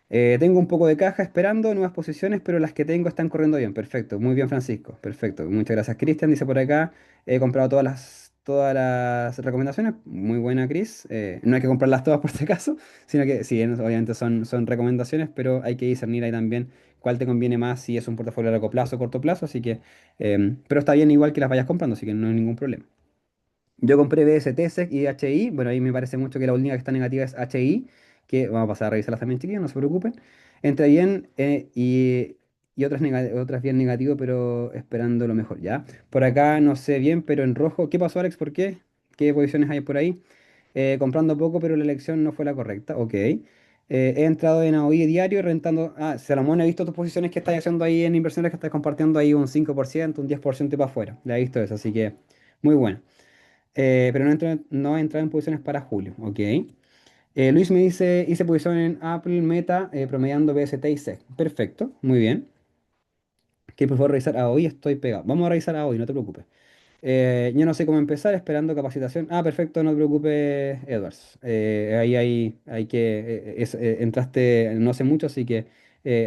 Tengo un poco de caja esperando nuevas posiciones, pero las que tengo están corriendo bien. Perfecto, muy bien, Francisco. Perfecto. Muchas gracias, Cristian. Dice por acá, he comprado todas las recomendaciones. Muy buena, Chris. No hay que comprarlas todas por si acaso, sino que sí, obviamente son recomendaciones, pero hay que discernir ahí también cuál te conviene más, si es un portafolio a largo plazo o corto plazo. Así que, pero está bien igual que las vayas comprando, así que no hay ningún problema. Yo compré BST, SEC y HI. Bueno, ahí me parece mucho que la única que está negativa es HI, que vamos a pasar a revisarlas también, chiquillos, no se preocupen. Entra bien y otras bien negativo, pero esperando lo mejor, ¿ya? Por acá no sé bien, pero en rojo. ¿Qué pasó, Alex? ¿Por qué? ¿Qué posiciones hay por ahí? Comprando poco, pero la elección no fue la correcta. Ok. He entrado en AOI diario rentando. Ah, Salomón, he visto tus posiciones que estás haciendo ahí en inversiones que estás compartiendo ahí un 5%, un 10% para afuera. Le he visto eso, así que muy bueno. Pero no he entrado en posiciones para julio, ¿ok? Luis me dice, hice posición en Apple Meta promediando BST y SEC. Perfecto, muy bien. Que por favor revisar a hoy estoy pegado. Vamos a revisar a hoy, no te preocupes. Yo no sé cómo empezar, esperando capacitación. Ah, perfecto, no te preocupes, Edwards. Ahí hay que. Entraste no hace mucho, así que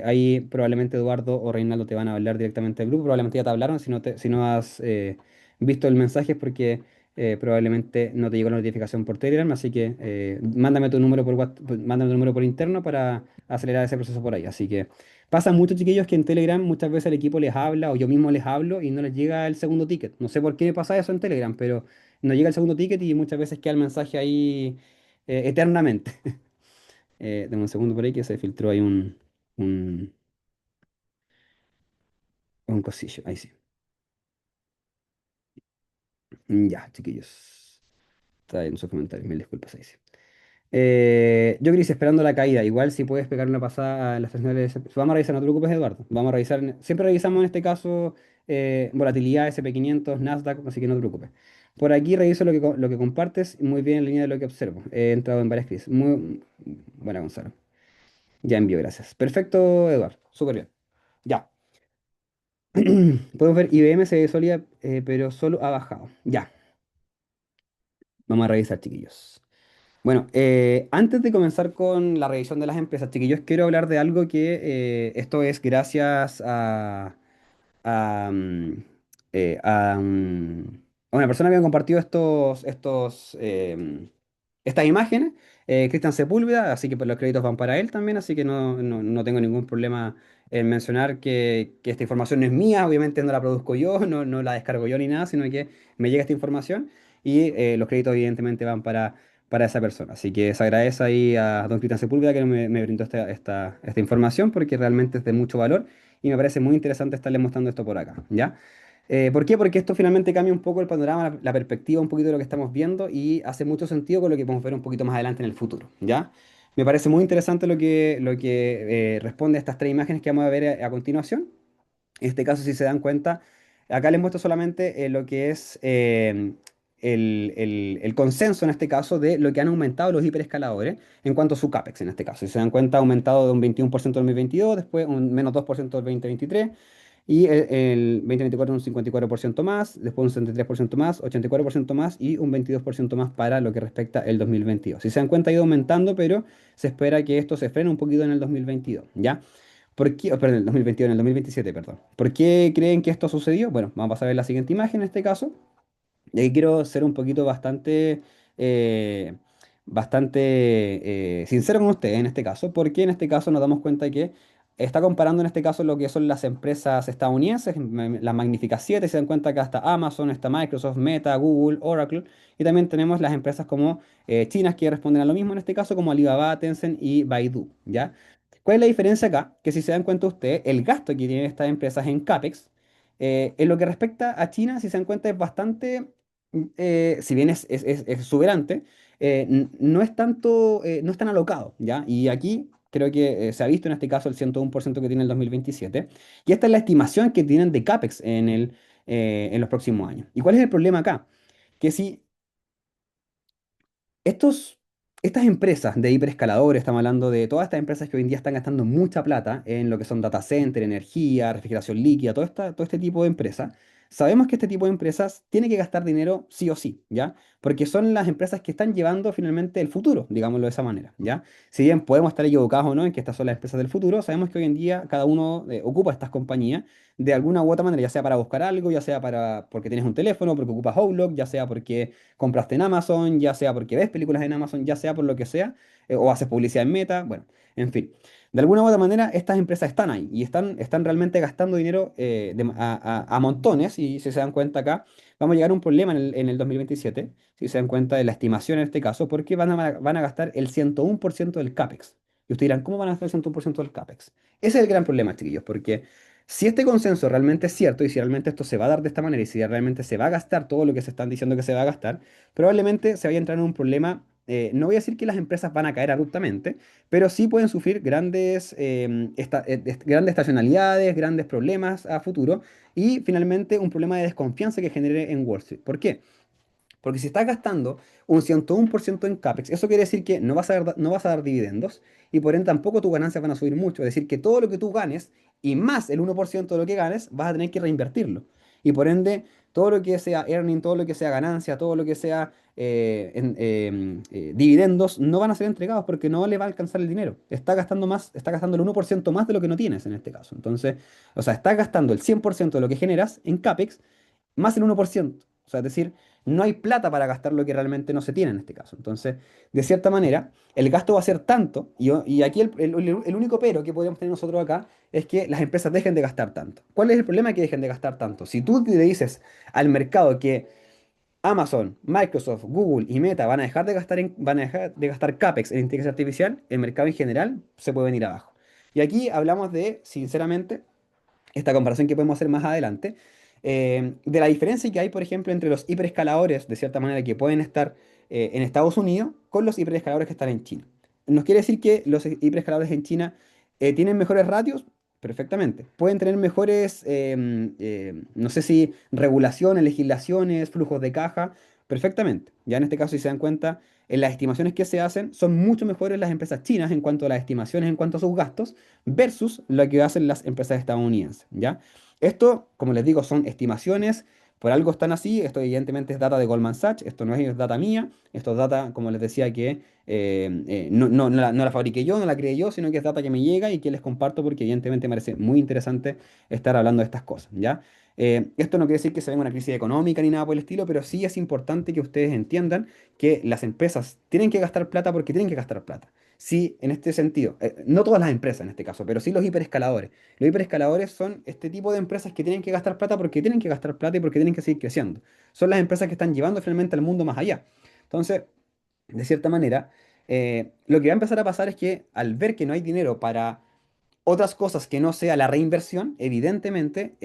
ahí probablemente Eduardo o Reinaldo te van a hablar directamente del grupo. Probablemente ya te hablaron. Si no has visto el mensaje es porque probablemente no te llegó la notificación por Telegram. Así que mándame tu número por mándame tu número por interno para acelerar ese proceso por ahí. Así que. Pasa mucho, chiquillos, que en Telegram muchas veces el equipo les habla o yo mismo les hablo y no les llega el segundo ticket. No sé por qué pasa eso en Telegram, pero no llega el segundo ticket y muchas veces queda el mensaje ahí eternamente. Dame un segundo por ahí que se filtró ahí un, un cosillo. Ahí sí. Ya, chiquillos. Está en sus comentarios, mil disculpas ahí sí. Yo, Cris, esperando la caída. Igual si puedes pegar una pasada a las señales. Vamos a revisar, no te preocupes, Eduardo. Vamos a revisar. Siempre revisamos en este caso volatilidad, SP500, Nasdaq, así que no te preocupes. Por aquí reviso lo que compartes, muy bien en línea de lo que observo. He entrado en varias crisis. Muy buena, Gonzalo. Ya envío, gracias. Perfecto, Eduardo. Súper bien. Ya. Podemos ver IBM se ve sólida, pero solo ha bajado. Ya. Vamos a revisar, chiquillos. Bueno, antes de comenzar con la revisión de las empresas, chiquillos, quiero hablar de algo que esto es gracias a, mm, a una persona que me ha compartido estas imágenes, Cristian Sepúlveda, así que pues, los créditos van para él también, así que no tengo ningún problema en mencionar que esta información no es mía, obviamente no la produzco yo, no la descargo yo ni nada, sino que me llega esta información y los créditos evidentemente van para esa persona. Así que se agradece ahí a don Cristian Sepúlveda que me brindó esta información porque realmente es de mucho valor y me parece muy interesante estarles mostrando esto por acá, ¿ya? ¿Por qué? Porque esto finalmente cambia un poco el panorama, la perspectiva un poquito de lo que estamos viendo y hace mucho sentido con lo que podemos ver un poquito más adelante en el futuro, ¿ya? Me parece muy interesante lo que responde a estas tres imágenes que vamos a ver a continuación. En este caso, si se dan cuenta, acá les muestro solamente lo que es el consenso en este caso de lo que han aumentado los hiperescaladores en cuanto a su CAPEX en este caso. Si se dan cuenta, ha aumentado de un 21% en 2022, después un menos 2% en 2023 y el 2024 un 54% más, después un 73% más, 84% más y un 22% más para lo que respecta el 2022. Si se dan cuenta, ha ido aumentando, pero se espera que esto se frene un poquito en el 2022, ¿ya? ¿Por qué? Oh, perdón, el 2021, en el 2027, perdón. ¿Por qué creen que esto sucedió? Bueno, vamos a pasar a ver la siguiente imagen en este caso. Y aquí quiero ser un poquito eh, bastante sincero con ustedes en este caso, porque en este caso nos damos cuenta que está comparando en este caso lo que son las empresas estadounidenses, las Magníficas 7, se dan cuenta que hasta Amazon, está Microsoft, Meta, Google, Oracle, y también tenemos las empresas como chinas que responden a lo mismo en este caso, como Alibaba, Tencent y Baidu, ¿ya? ¿Cuál es la diferencia acá? Que si se dan cuenta ustedes, el gasto que tienen estas empresas en CAPEX, en lo que respecta a China, si se dan cuenta, es bastante si bien es exuberante, no es tanto, no es tan alocado, ¿ya? Y aquí creo que se ha visto en este caso el 101% que tiene el 2027, y esta es la estimación que tienen de CAPEX en los próximos años. ¿Y cuál es el problema acá? Que si estos, estas empresas de hiperescaladores, estamos hablando de todas estas empresas que hoy en día están gastando mucha plata en lo que son data center, energía, refrigeración líquida, todo este tipo de empresas. sabemos que este tipo de empresas tiene que gastar dinero sí o sí, ¿ya? Porque son las empresas que están llevando finalmente el futuro, digámoslo de esa manera, ¿ya? Si bien podemos estar equivocados o no en que estas son las empresas del futuro, sabemos que hoy en día cada uno ocupa estas compañías de alguna u otra manera, ya sea para buscar algo, ya sea para porque tienes un teléfono, porque ocupas Outlook, ya sea porque compraste en Amazon, ya sea porque ves películas en Amazon, ya sea por lo que sea, o haces publicidad en Meta, bueno, en fin. De alguna u otra manera, estas empresas están ahí y están realmente gastando dinero a montones. Y si se dan cuenta acá, vamos a llegar a un problema en el 2027, si se dan cuenta de la estimación en este caso, porque van a gastar el 101% del CAPEX. Y ustedes dirán, ¿cómo van a gastar el 101% del CAPEX? Ese es el gran problema, chiquillos, porque si este consenso realmente es cierto y si realmente esto se va a dar de esta manera y si realmente se va a gastar todo lo que se están diciendo que se va a gastar, probablemente se vaya a entrar en un problema. No voy a decir que las empresas van a caer abruptamente, pero sí pueden sufrir grandes estacionalidades, grandes problemas a futuro y finalmente un problema de desconfianza que genere en Wall Street. ¿Por qué? Porque si estás gastando un 101% en CAPEX, eso quiere decir que no vas a dar dividendos y por ende tampoco tus ganancias van a subir mucho. Es decir, que todo lo que tú ganes y más el 1% de lo que ganes, vas a tener que reinvertirlo. Y por ende, todo lo que sea earning, todo lo que sea ganancia, todo lo que sea dividendos, no van a ser entregados porque no le va a alcanzar el dinero. Está gastando el 1% más de lo que no tienes en este caso. Entonces, o sea, estás gastando el 100% de lo que generas en CAPEX más el 1%. O sea, es decir, no hay plata para gastar lo que realmente no se tiene en este caso. Entonces, de cierta manera, el gasto va a ser tanto, y aquí el único pero que podríamos tener nosotros acá es que las empresas dejen de gastar tanto. ¿Cuál es el problema que dejen de gastar tanto? Si tú le dices al mercado que Amazon, Microsoft, Google y Meta van a dejar de gastar CAPEX en inteligencia artificial, el mercado en general se puede venir abajo. Y aquí hablamos de, sinceramente, esta comparación que podemos hacer más adelante, de la diferencia que hay, por ejemplo, entre los hiperescaladores, de cierta manera, que pueden estar en Estados Unidos con los hiperescaladores que están en China. ¿Nos quiere decir que los hiperescaladores en China tienen mejores ratios? Perfectamente. Pueden tener mejores, no sé si regulaciones, legislaciones, flujos de caja. Perfectamente. Ya en este caso, si se dan cuenta, en las estimaciones que se hacen son mucho mejores las empresas chinas en cuanto a las estimaciones, en cuanto a sus gastos, versus lo que hacen las empresas estadounidenses, ¿ya? Esto, como les digo, son estimaciones, por algo están así, esto evidentemente es data de Goldman Sachs, esto no es data mía, esto es data, como les decía, que no la fabriqué yo, no la creé yo, sino que es data que me llega y que les comparto porque evidentemente me parece muy interesante estar hablando de estas cosas, ¿ya? Esto no quiere decir que se venga una crisis económica ni nada por el estilo, pero sí es importante que ustedes entiendan que las empresas tienen que gastar plata porque tienen que gastar plata. Sí, en este sentido, no todas las empresas en este caso, pero sí los hiperescaladores. Los hiperescaladores son este tipo de empresas que tienen que gastar plata porque tienen que gastar plata y porque tienen que seguir creciendo. Son las empresas que están llevando finalmente al mundo más allá. Entonces, de cierta manera, lo que va a empezar a pasar es que al ver que no hay dinero para otras cosas que no sea la reinversión, evidentemente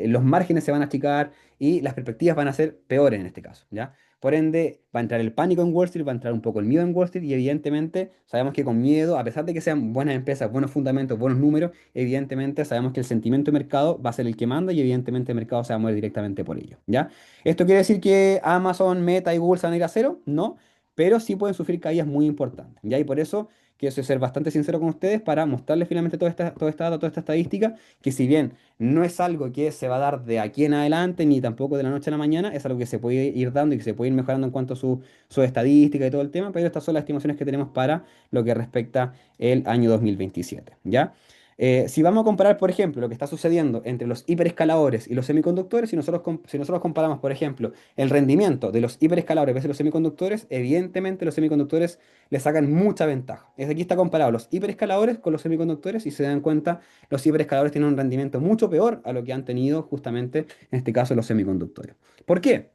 los márgenes se van a achicar y las perspectivas van a ser peores en este caso, ¿ya? Por ende, va a entrar el pánico en Wall Street, va a entrar un poco el miedo en Wall Street y evidentemente sabemos que con miedo, a pesar de que sean buenas empresas, buenos fundamentos, buenos números, evidentemente sabemos que el sentimiento de mercado va a ser el que manda y evidentemente el mercado se va a mover directamente por ello, ¿ya? ¿Esto quiere decir que Amazon, Meta y Google se van a ir a cero? No, pero sí pueden sufrir caídas muy importantes, ¿ya? Y por eso quiero ser bastante sincero con ustedes para mostrarles finalmente toda esta data, toda esta estadística, que si bien no es algo que se va a dar de aquí en adelante, ni tampoco de la noche a la mañana, es algo que se puede ir dando y que se puede ir mejorando en cuanto a su estadística y todo el tema, pero estas son las estimaciones que tenemos para lo que respecta el año 2027, ¿ya? Si vamos a comparar, por ejemplo, lo que está sucediendo entre los hiperescaladores y los semiconductores, si nosotros comparamos, por ejemplo, el rendimiento de los hiperescaladores versus los semiconductores, evidentemente los semiconductores le sacan mucha ventaja. Es aquí está comparado los hiperescaladores con los semiconductores y se dan cuenta, los hiperescaladores tienen un rendimiento mucho peor a lo que han tenido justamente, en este caso, los semiconductores. ¿Por qué?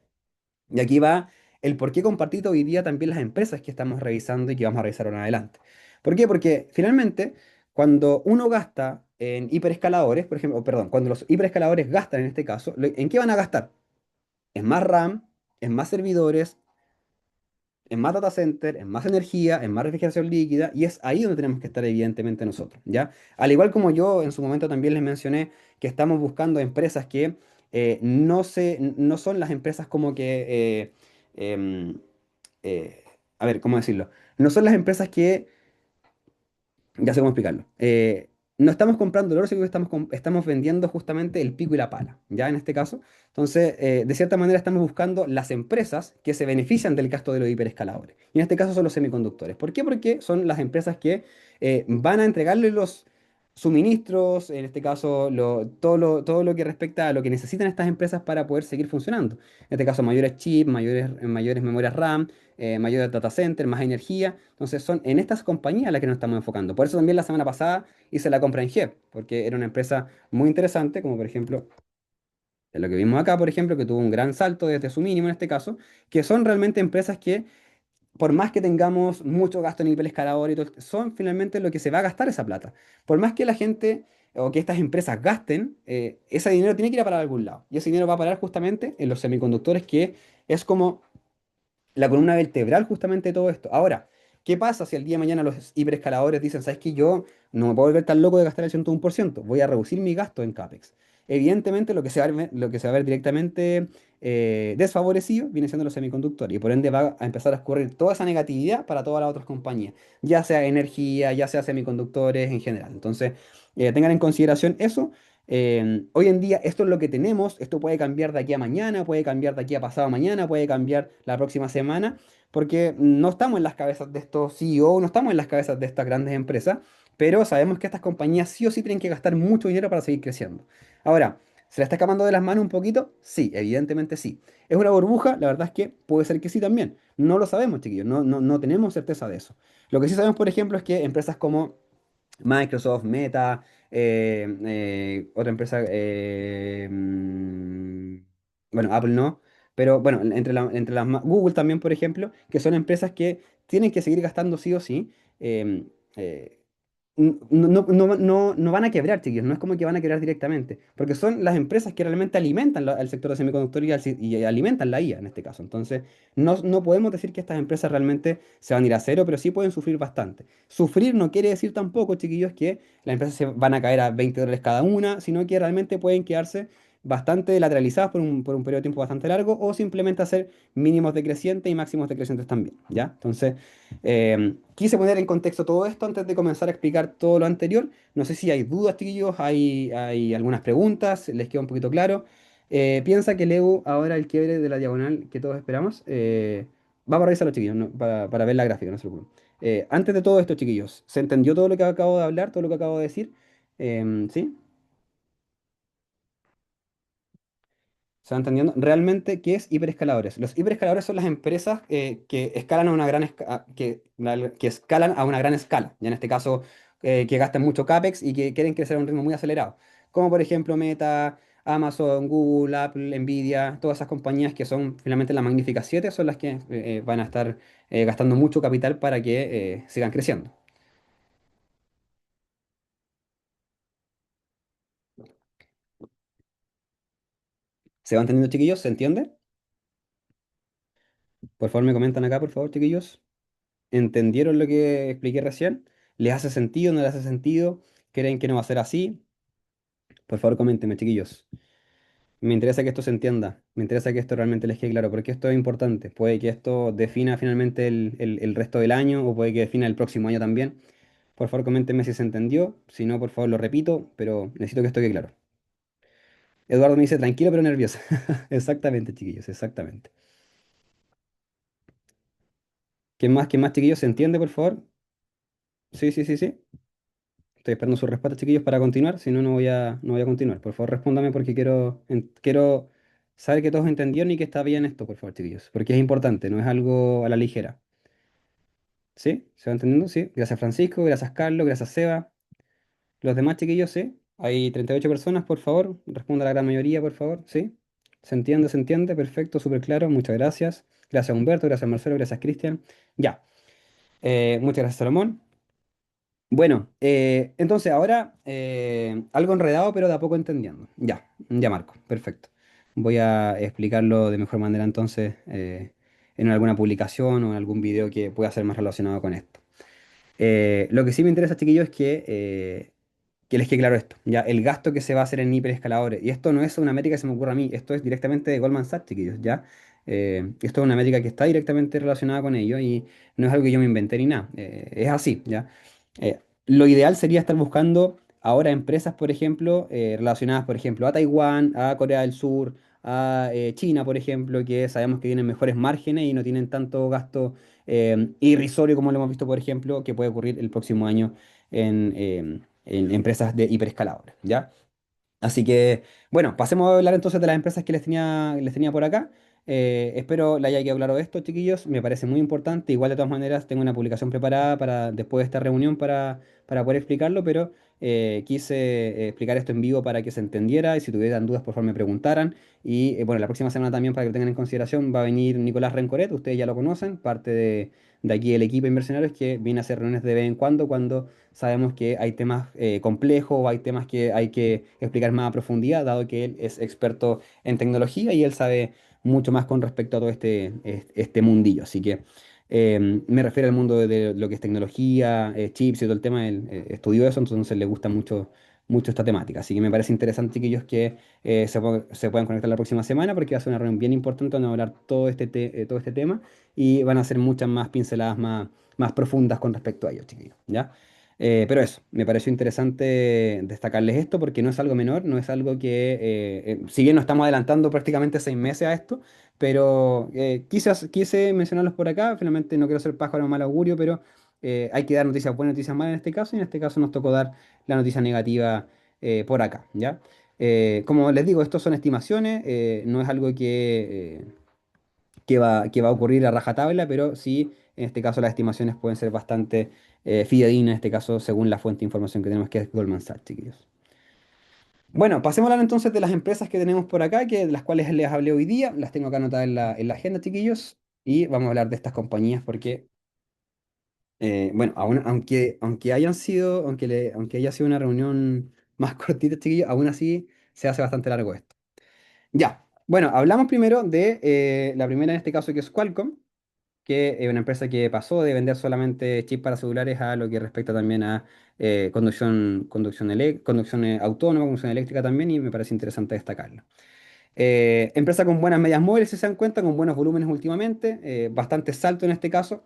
Y aquí va el por qué compartir hoy día también las empresas que estamos revisando y que vamos a revisar ahora en adelante. ¿Por qué? Porque finalmente, cuando uno gasta en hiperescaladores, por ejemplo, perdón, cuando los hiperescaladores gastan en este caso, ¿en qué van a gastar? En más RAM, en más servidores, en más data center, en más energía, en más refrigeración líquida, y es ahí donde tenemos que estar evidentemente nosotros, ¿ya? Al igual como yo en su momento también les mencioné que estamos buscando empresas que no son las empresas como que, em, eh, a ver, ¿cómo decirlo? No son las empresas que, ya sé cómo explicarlo. no estamos comprando el oro, sino que estamos vendiendo justamente el pico y la pala, ¿ya? En este caso. Entonces, de cierta manera estamos buscando las empresas que se benefician del gasto de los hiperescaladores. Y en este caso son los semiconductores. ¿Por qué? Porque son las empresas que van a entregarle los suministros, en este caso todo lo que respecta a lo que necesitan estas empresas para poder seguir funcionando. En este caso, mayores chips, mayores memorias RAM, mayores data center, más energía. Entonces, son en estas compañías a las que nos estamos enfocando. Por eso también la semana pasada hice la compra en Jeep, porque era una empresa muy interesante, como por ejemplo lo que vimos acá, por ejemplo, que tuvo un gran salto desde su mínimo en este caso, que son realmente empresas que, por más que tengamos mucho gasto en nivel escalador y todo, son finalmente lo que se va a gastar esa plata. Por más que la gente o que estas empresas gasten, ese dinero tiene que ir a parar a algún lado. Y ese dinero va a parar justamente en los semiconductores, que es como la columna vertebral justamente de todo esto. Ahora, ¿qué pasa si el día de mañana los hiperescaladores dicen, sabes que yo no me puedo volver tan loco de gastar el 101%, voy a reducir mi gasto en CAPEX? Evidentemente, lo que se va a ver directamente desfavorecido viene siendo los semiconductores y por ende va a empezar a escurrir toda esa negatividad para todas las otras compañías, ya sea energía, ya sea semiconductores en general. Entonces, tengan en consideración eso. Hoy en día esto es lo que tenemos, esto puede cambiar de aquí a mañana, puede cambiar de aquí a pasado mañana, puede cambiar la próxima semana, porque no estamos en las cabezas de estos CEO, no estamos en las cabezas de estas grandes empresas, pero sabemos que estas compañías sí o sí tienen que gastar mucho dinero para seguir creciendo. Ahora, ¿se le está escapando de las manos un poquito? Sí, evidentemente sí. ¿Es una burbuja? La verdad es que puede ser que sí también. No lo sabemos, chiquillos, no tenemos certeza de eso. Lo que sí sabemos, por ejemplo, es que empresas como Microsoft, Meta, otra empresa, bueno, Apple no, pero bueno, Google también, por ejemplo, que son empresas que tienen que seguir gastando sí o sí. em, eh, no van a quebrar, chiquillos, no es como que van a quebrar directamente, porque son las empresas que realmente alimentan al sector de semiconductores y alimentan la IA en este caso. Entonces, no podemos decir que estas empresas realmente se van a ir a cero, pero sí pueden sufrir bastante. Sufrir no quiere decir tampoco, chiquillos, que las empresas se van a caer a $20 cada una, sino que realmente pueden quedarse bastante lateralizadas por un periodo de tiempo bastante largo o simplemente hacer mínimos decrecientes y máximos decrecientes también, ¿ya? Entonces, quise poner en contexto todo esto antes de comenzar a explicar todo lo anterior. No sé si hay dudas, chiquillos, hay algunas preguntas, les queda un poquito claro. Piensa que Leo, ahora el quiebre de la diagonal que todos esperamos, va a revisar los chiquillos, para ver la gráfica, no se preocupen. Antes de todo esto, chiquillos, ¿se entendió todo lo que acabo de hablar, todo lo que acabo de decir? ¿Sí? ¿Se va entendiendo? Realmente, ¿qué es hiperescaladores? Los hiperescaladores son las empresas que escalan a una que escalan a una gran escala. Y en este caso, que gastan mucho CAPEX y que quieren crecer a un ritmo muy acelerado. Como por ejemplo Meta, Amazon, Google, Apple, Nvidia, todas esas compañías que son finalmente la Magnífica 7 son las que van a estar gastando mucho capital para que sigan creciendo. ¿Se van entendiendo, chiquillos? ¿Se entiende? Por favor, me comentan acá, por favor, chiquillos. ¿Entendieron lo que expliqué recién? ¿Les hace sentido? ¿No les hace sentido? ¿Creen que no va a ser así? Por favor, coméntenme, chiquillos. Me interesa que esto se entienda. Me interesa que esto realmente les quede claro, porque esto es importante. Puede que esto defina finalmente el resto del año o puede que defina el próximo año también. Por favor, coméntenme si se entendió. Si no, por favor, lo repito, pero necesito que esto quede claro. Eduardo me dice tranquilo pero nervioso. Exactamente, chiquillos, exactamente. Quién más, chiquillos? ¿Se entiende, por favor? Sí, sí, sí, sí. Estoy esperando su respuesta, chiquillos, para continuar. Si no, no voy a continuar. Por favor, respóndame porque quiero saber que todos entendieron y que está bien esto, por favor, chiquillos. Porque es importante, no es algo a la ligera. ¿Sí? ¿Se va entendiendo? Sí. Gracias, Francisco. Gracias, Carlos. Gracias, Seba. Los demás, chiquillos, sí. Hay 38 personas, por favor. Responda la gran mayoría, por favor. ¿Sí? ¿Se entiende? ¿Se entiende? Perfecto, súper claro. Muchas gracias. Gracias, Humberto. Gracias, Marcelo. Gracias, Cristian. Ya. Muchas gracias, Salomón. Bueno, entonces ahora algo enredado, pero de a poco entendiendo. Ya, ya Marco, perfecto. Voy a explicarlo de mejor manera entonces en alguna publicación o en algún video que pueda ser más relacionado con esto. Lo que sí me interesa, chiquillos, es que les quede claro esto. Ya, el gasto que se va a hacer en hiperescaladores. Y esto no es una métrica que se me ocurra a mí, esto es directamente de Goldman Sachs, chiquillos, ¿ya? Esto es una métrica que está directamente relacionada con ello y no es algo que yo me inventé ni nada. Es así, ¿ya? Lo ideal sería estar buscando ahora empresas, por ejemplo, relacionadas, por ejemplo, a Taiwán, a Corea del Sur, a China, por ejemplo, que sabemos que tienen mejores márgenes y no tienen tanto gasto irrisorio como lo hemos visto, por ejemplo, que puede ocurrir el próximo año en empresas de hiperescaladores, ¿ya? Así que, bueno, pasemos a hablar entonces de las empresas que les tenía por acá. Espero le haya quedado claro esto, chiquillos. Me parece muy importante. Igual, de todas maneras, tengo una publicación preparada para después de esta reunión para poder explicarlo, pero quise explicar esto en vivo para que se entendiera y si tuvieran dudas, por favor, me preguntaran. Y bueno, la próxima semana también, para que lo tengan en consideración, va a venir Nicolás Rencoret. Ustedes ya lo conocen, parte de aquí del equipo de inversionarios que viene a hacer reuniones de vez en cuando sabemos que hay temas complejos o hay temas que hay que explicar más a profundidad, dado que él es experto en tecnología y él sabe mucho más con respecto a todo este mundillo. Así que me refiero al mundo de lo que es tecnología, chips y todo el tema. Él estudió eso, entonces le gusta mucho esta temática. Así que me parece interesante, chiquillos, que se puedan conectar la próxima semana porque va a ser una reunión bien importante donde van a hablar todo este tema y van a hacer muchas más pinceladas más profundas con respecto a ellos, chiquillos. ¿Ya? Pero eso, me pareció interesante destacarles esto porque no es algo menor, no es algo que, si bien nos estamos adelantando prácticamente 6 meses a esto, pero quise mencionarlos por acá. Finalmente no quiero ser pájaro de mal augurio, pero hay que dar noticias buenas, noticias malas en este caso, y en este caso nos tocó dar la noticia negativa por acá, ¿ya? Como les digo, estos son estimaciones, no es algo que va a ocurrir a rajatabla, pero sí, en este caso las estimaciones pueden ser bastante fidedignas, en este caso, según la fuente de información que tenemos, que es Goldman Sachs, chiquillos. Bueno, pasemos a hablar entonces de las empresas que tenemos por acá, que de las cuales les hablé hoy día. Las tengo acá anotadas en la agenda, chiquillos, y vamos a hablar de estas compañías porque, bueno, aunque haya sido una reunión más cortita, chiquillos, aún así se hace bastante largo esto. Ya, bueno, hablamos primero de la primera en este caso, que es Qualcomm, que es una empresa que pasó de vender solamente chips para celulares a lo que respecta también a conducción autónoma, conducción eléctrica también, y me parece interesante destacarlo. Empresa con buenas medias móviles, si se dan cuenta, con buenos volúmenes últimamente, bastante salto en este caso.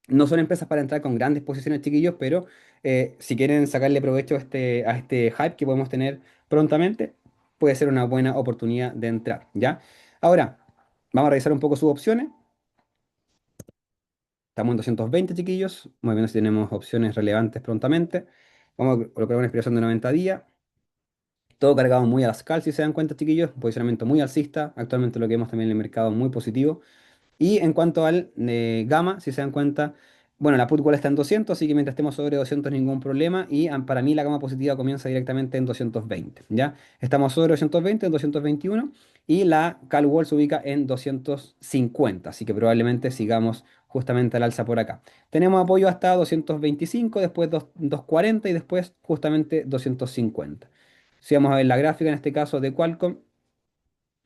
No son empresas para entrar con grandes posiciones, chiquillos, pero si quieren sacarle provecho a este hype que podemos tener prontamente, puede ser una buena oportunidad de entrar, ¿ya? Ahora, vamos a revisar un poco sus opciones. Estamos en 220, chiquillos. Muy bien, si tenemos opciones relevantes prontamente. Vamos a colocar una expiración de 90 días. Todo cargado muy a las cal, si se dan cuenta, chiquillos. Posicionamiento muy alcista. Actualmente lo que vemos también en el mercado muy positivo. Y en cuanto al gamma, si se dan cuenta, bueno, la put igual está en 200, así que mientras estemos sobre 200 ningún problema. Y para mí la gama positiva comienza directamente en 220, ¿ya? Estamos sobre 220, en 221, y la cal wall se ubica en 250, así que probablemente sigamos justamente al alza por acá. Tenemos apoyo hasta 225, después 240 y después justamente 250. Si vamos a ver la gráfica en este caso de Qualcomm,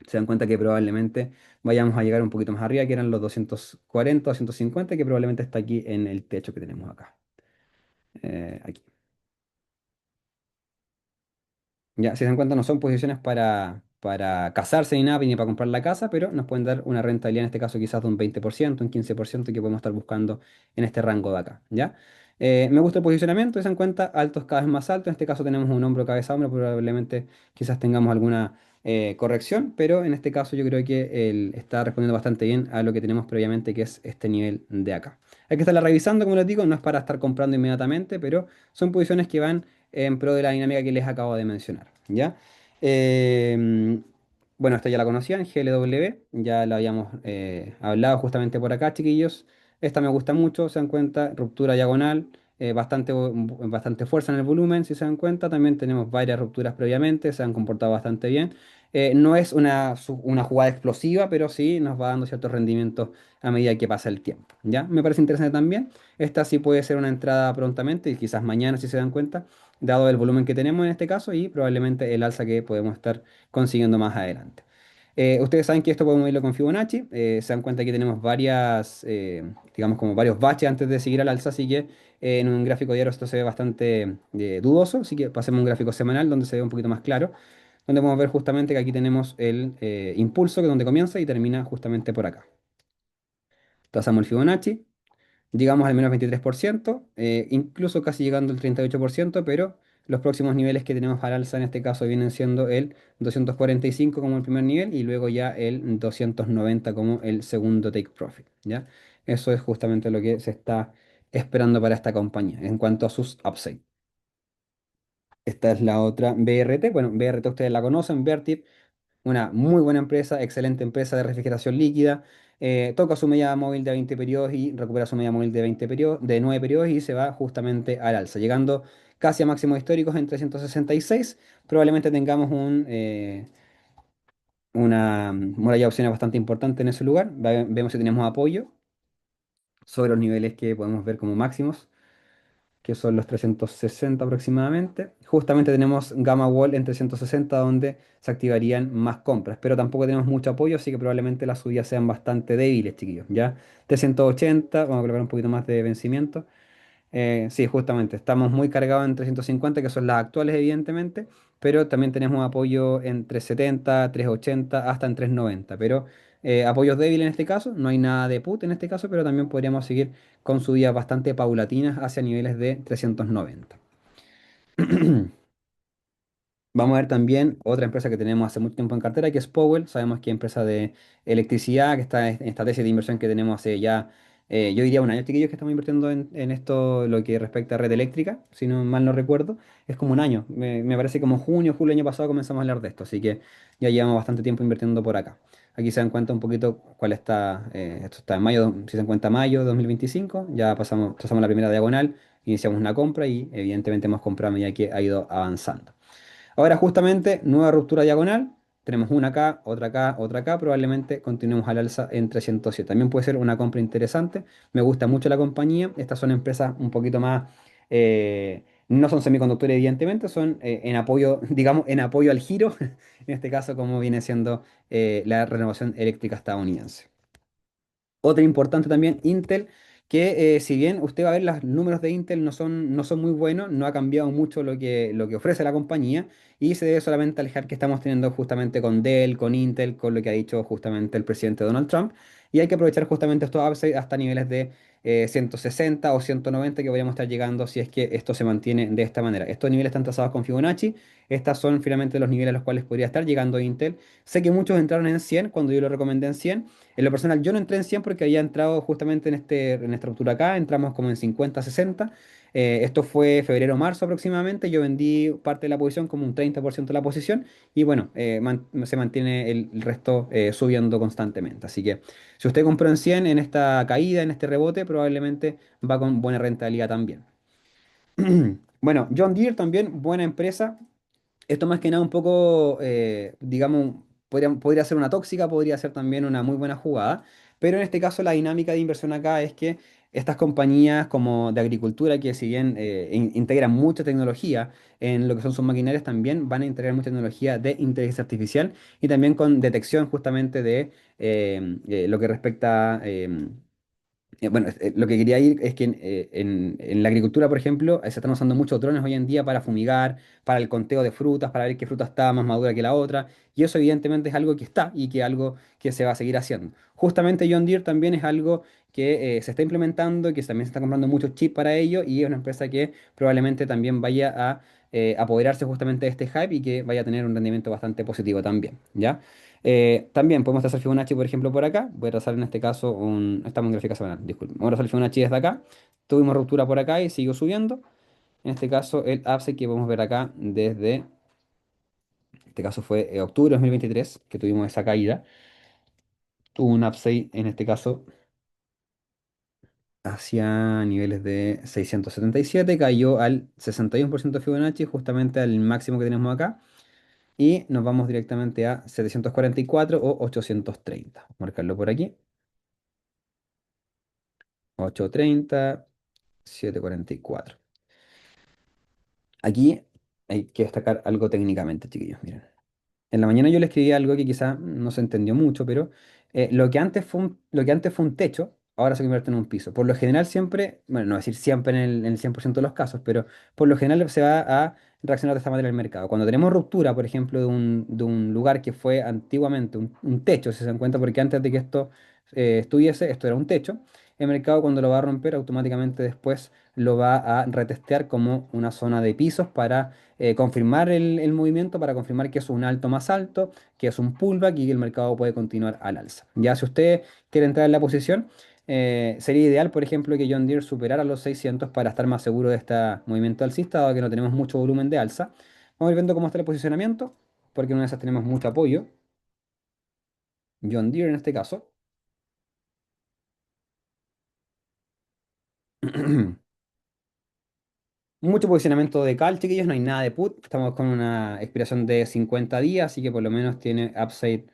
se dan cuenta que probablemente vayamos a llegar un poquito más arriba, que eran los 240, 250, que probablemente está aquí en el techo que tenemos acá. Aquí. Ya, si se dan cuenta, no son posiciones para casarse ni nada, ni para comprar la casa, pero nos pueden dar una rentabilidad, en este caso quizás de un 20%, un 15% que podemos estar buscando en este rango de acá, ¿ya? Me gusta el posicionamiento, si se dan cuenta, altos cada vez más altos. En este caso tenemos un hombro, cabeza, hombro, probablemente quizás tengamos alguna corrección, pero en este caso yo creo que él está respondiendo bastante bien a lo que tenemos previamente, que es este nivel de acá. Hay que estarla revisando, como les digo, no es para estar comprando inmediatamente, pero son posiciones que van en pro de la dinámica que les acabo de mencionar, ¿ya? Em, bueno, esta ya la conocían, GLW, ya la habíamos hablado justamente por acá, chiquillos. Esta me gusta mucho, se dan cuenta, ruptura diagonal, bastante fuerza en el volumen, si se dan cuenta. También tenemos varias rupturas previamente, se han comportado bastante bien. No es una jugada explosiva, pero sí nos va dando ciertos rendimientos a medida que pasa el tiempo, ¿ya? Me parece interesante también. Esta sí puede ser una entrada prontamente y quizás mañana, si se dan cuenta, dado el volumen que tenemos en este caso y probablemente el alza que podemos estar consiguiendo más adelante. Ustedes saben que esto podemos irlo con Fibonacci. Se dan cuenta que tenemos digamos, como varios baches antes de seguir al alza, así que en un gráfico diario esto se ve bastante dudoso, así que pasemos a un gráfico semanal donde se ve un poquito más claro, donde podemos ver justamente que aquí tenemos el impulso, que es donde comienza y termina justamente por acá. Trazamos el Fibonacci. Llegamos al menos 23%, incluso casi llegando al 38%, pero Los próximos niveles que tenemos al alza en este caso vienen siendo el 245 como el primer nivel y luego ya el 290 como el segundo take profit, ¿ya? Eso es justamente lo que se está esperando para esta compañía en cuanto a sus upside. Esta es la otra BRT. Bueno, BRT ustedes la conocen, Vertiv, una muy buena empresa, excelente empresa de refrigeración líquida. Toca su media móvil de 20 periodos y recupera su media móvil de 20 periodos, de 9 periodos y se va justamente al alza, llegando casi a máximos históricos en 366. Probablemente tengamos una muralla de opciones bastante importante en ese lugar. Vemos si tenemos apoyo sobre los niveles que podemos ver como máximos, que son los 360 aproximadamente. Justamente tenemos Gamma Wall en 360 donde se activarían más compras, pero tampoco tenemos mucho apoyo, así que probablemente las subidas sean bastante débiles, chiquillos. Ya 380, vamos a colocar un poquito más de vencimiento. Sí, justamente, estamos muy cargados en 350, que son las actuales, evidentemente, pero también tenemos apoyo en 370, 380, hasta en 390. Pero apoyos débiles en este caso, no hay nada de put en este caso, pero también podríamos seguir con subidas bastante paulatinas hacia niveles de 390. Vamos a ver también otra empresa que tenemos hace mucho tiempo en cartera, que es Powell. Sabemos que es empresa de electricidad, que está en esta tesis de inversión que tenemos hace ya, yo diría un año, chiquillos, que estamos invirtiendo en esto, lo que respecta a red eléctrica, si no mal no recuerdo. Es como un año. Me parece como junio, julio del año pasado comenzamos a hablar de esto, así que ya llevamos bastante tiempo invirtiendo por acá. Aquí se dan cuenta un poquito cuál está, esto está en mayo, si se dan cuenta mayo de 2025, ya pasamos la primera diagonal, iniciamos una compra y evidentemente hemos comprado a medida que ha ido avanzando. Ahora justamente, nueva ruptura diagonal. Tenemos una acá, otra acá, otra acá. Probablemente continuemos al alza en 307. También puede ser una compra interesante. Me gusta mucho la compañía. Estas son empresas un poquito más... no son semiconductores, evidentemente. Son en apoyo, digamos, en apoyo al giro. En este caso, como viene siendo la renovación eléctrica estadounidense. Otra importante también, Intel, que si bien usted va a ver los números de Intel no son muy buenos, no ha cambiado mucho lo que ofrece la compañía y se debe solamente al hype que estamos teniendo justamente con Dell, con Intel, con lo que ha dicho justamente el presidente Donald Trump. Y hay que aprovechar justamente estos upsides hasta niveles de 160 o 190 que vayamos a estar llegando si es que esto se mantiene de esta manera. Estos niveles están trazados con Fibonacci. Estas son finalmente los niveles a los cuales podría estar llegando Intel. Sé que muchos entraron en 100 cuando yo lo recomendé en 100. En lo personal, yo no entré en 100 porque había entrado justamente en esta ruptura acá, entramos como en 50, 60. Esto fue febrero-marzo aproximadamente. Yo vendí parte de la posición, como un 30% de la posición, y bueno, se mantiene el resto subiendo constantemente. Así que si usted compró en 100 en esta caída, en este rebote, probablemente va con buena rentabilidad también. Bueno, John Deere también, buena empresa. Esto más que nada un poco, digamos, podría ser una tóxica, podría ser también una muy buena jugada, pero en este caso la dinámica de inversión acá es que estas compañías como de agricultura, que si bien integran mucha tecnología en lo que son sus maquinarias, también van a integrar mucha tecnología de inteligencia artificial y también con detección justamente de lo que respecta... bueno, lo que quería ir es que en la agricultura, por ejemplo, se están usando muchos drones hoy en día para fumigar, para el conteo de frutas, para ver qué fruta está más madura que la otra, y eso evidentemente es algo que está y que algo que se va a seguir haciendo. Justamente John Deere también es algo que se está implementando y que también se está comprando muchos chips para ello, y es una empresa que probablemente también vaya a apoderarse justamente de este hype y que vaya a tener un rendimiento bastante positivo también, ¿ya? También podemos trazar Fibonacci, por ejemplo, por acá. Voy a trazar en este caso Estamos en gráfica semanal, disculpen. Vamos a trazar el Fibonacci desde acá. Tuvimos ruptura por acá y siguió subiendo. En este caso, el upside que podemos ver acá desde... En este caso fue octubre de 2023 que tuvimos esa caída. Tuvo un upside, en este caso, hacia niveles de 677. Cayó al 61% de Fibonacci, justamente al máximo que tenemos acá. Y nos vamos directamente a 744 o 830. Vamos a marcarlo por aquí. 8:30, 7:44. Aquí hay que destacar algo técnicamente, chiquillos. Miren. En la mañana yo le escribí algo que quizá no se entendió mucho, pero lo que antes fue un techo, ahora se convierte en un piso. Por lo general siempre, bueno, no decir siempre en el 100% de los casos, pero por lo general se va a reaccionar de esta manera el mercado. Cuando tenemos ruptura, por ejemplo, de un lugar que fue antiguamente un techo, si se dan cuenta, porque antes de que esto estuviese, esto era un techo. El mercado cuando lo va a romper automáticamente después lo va a retestear como una zona de pisos para confirmar el movimiento, para confirmar que es un alto más alto, que es un pullback y que el mercado puede continuar al alza. Ya si usted quiere entrar en la posición, sería ideal, por ejemplo, que John Deere superara los 600 para estar más seguro de este movimiento alcista, dado que no tenemos mucho volumen de alza. Vamos a ir viendo cómo está el posicionamiento, porque en una de esas tenemos mucho apoyo. John Deere en este caso. Mucho posicionamiento de cal, chiquillos, no hay nada de put. Estamos con una expiración de 50 días, así que por lo menos tiene upside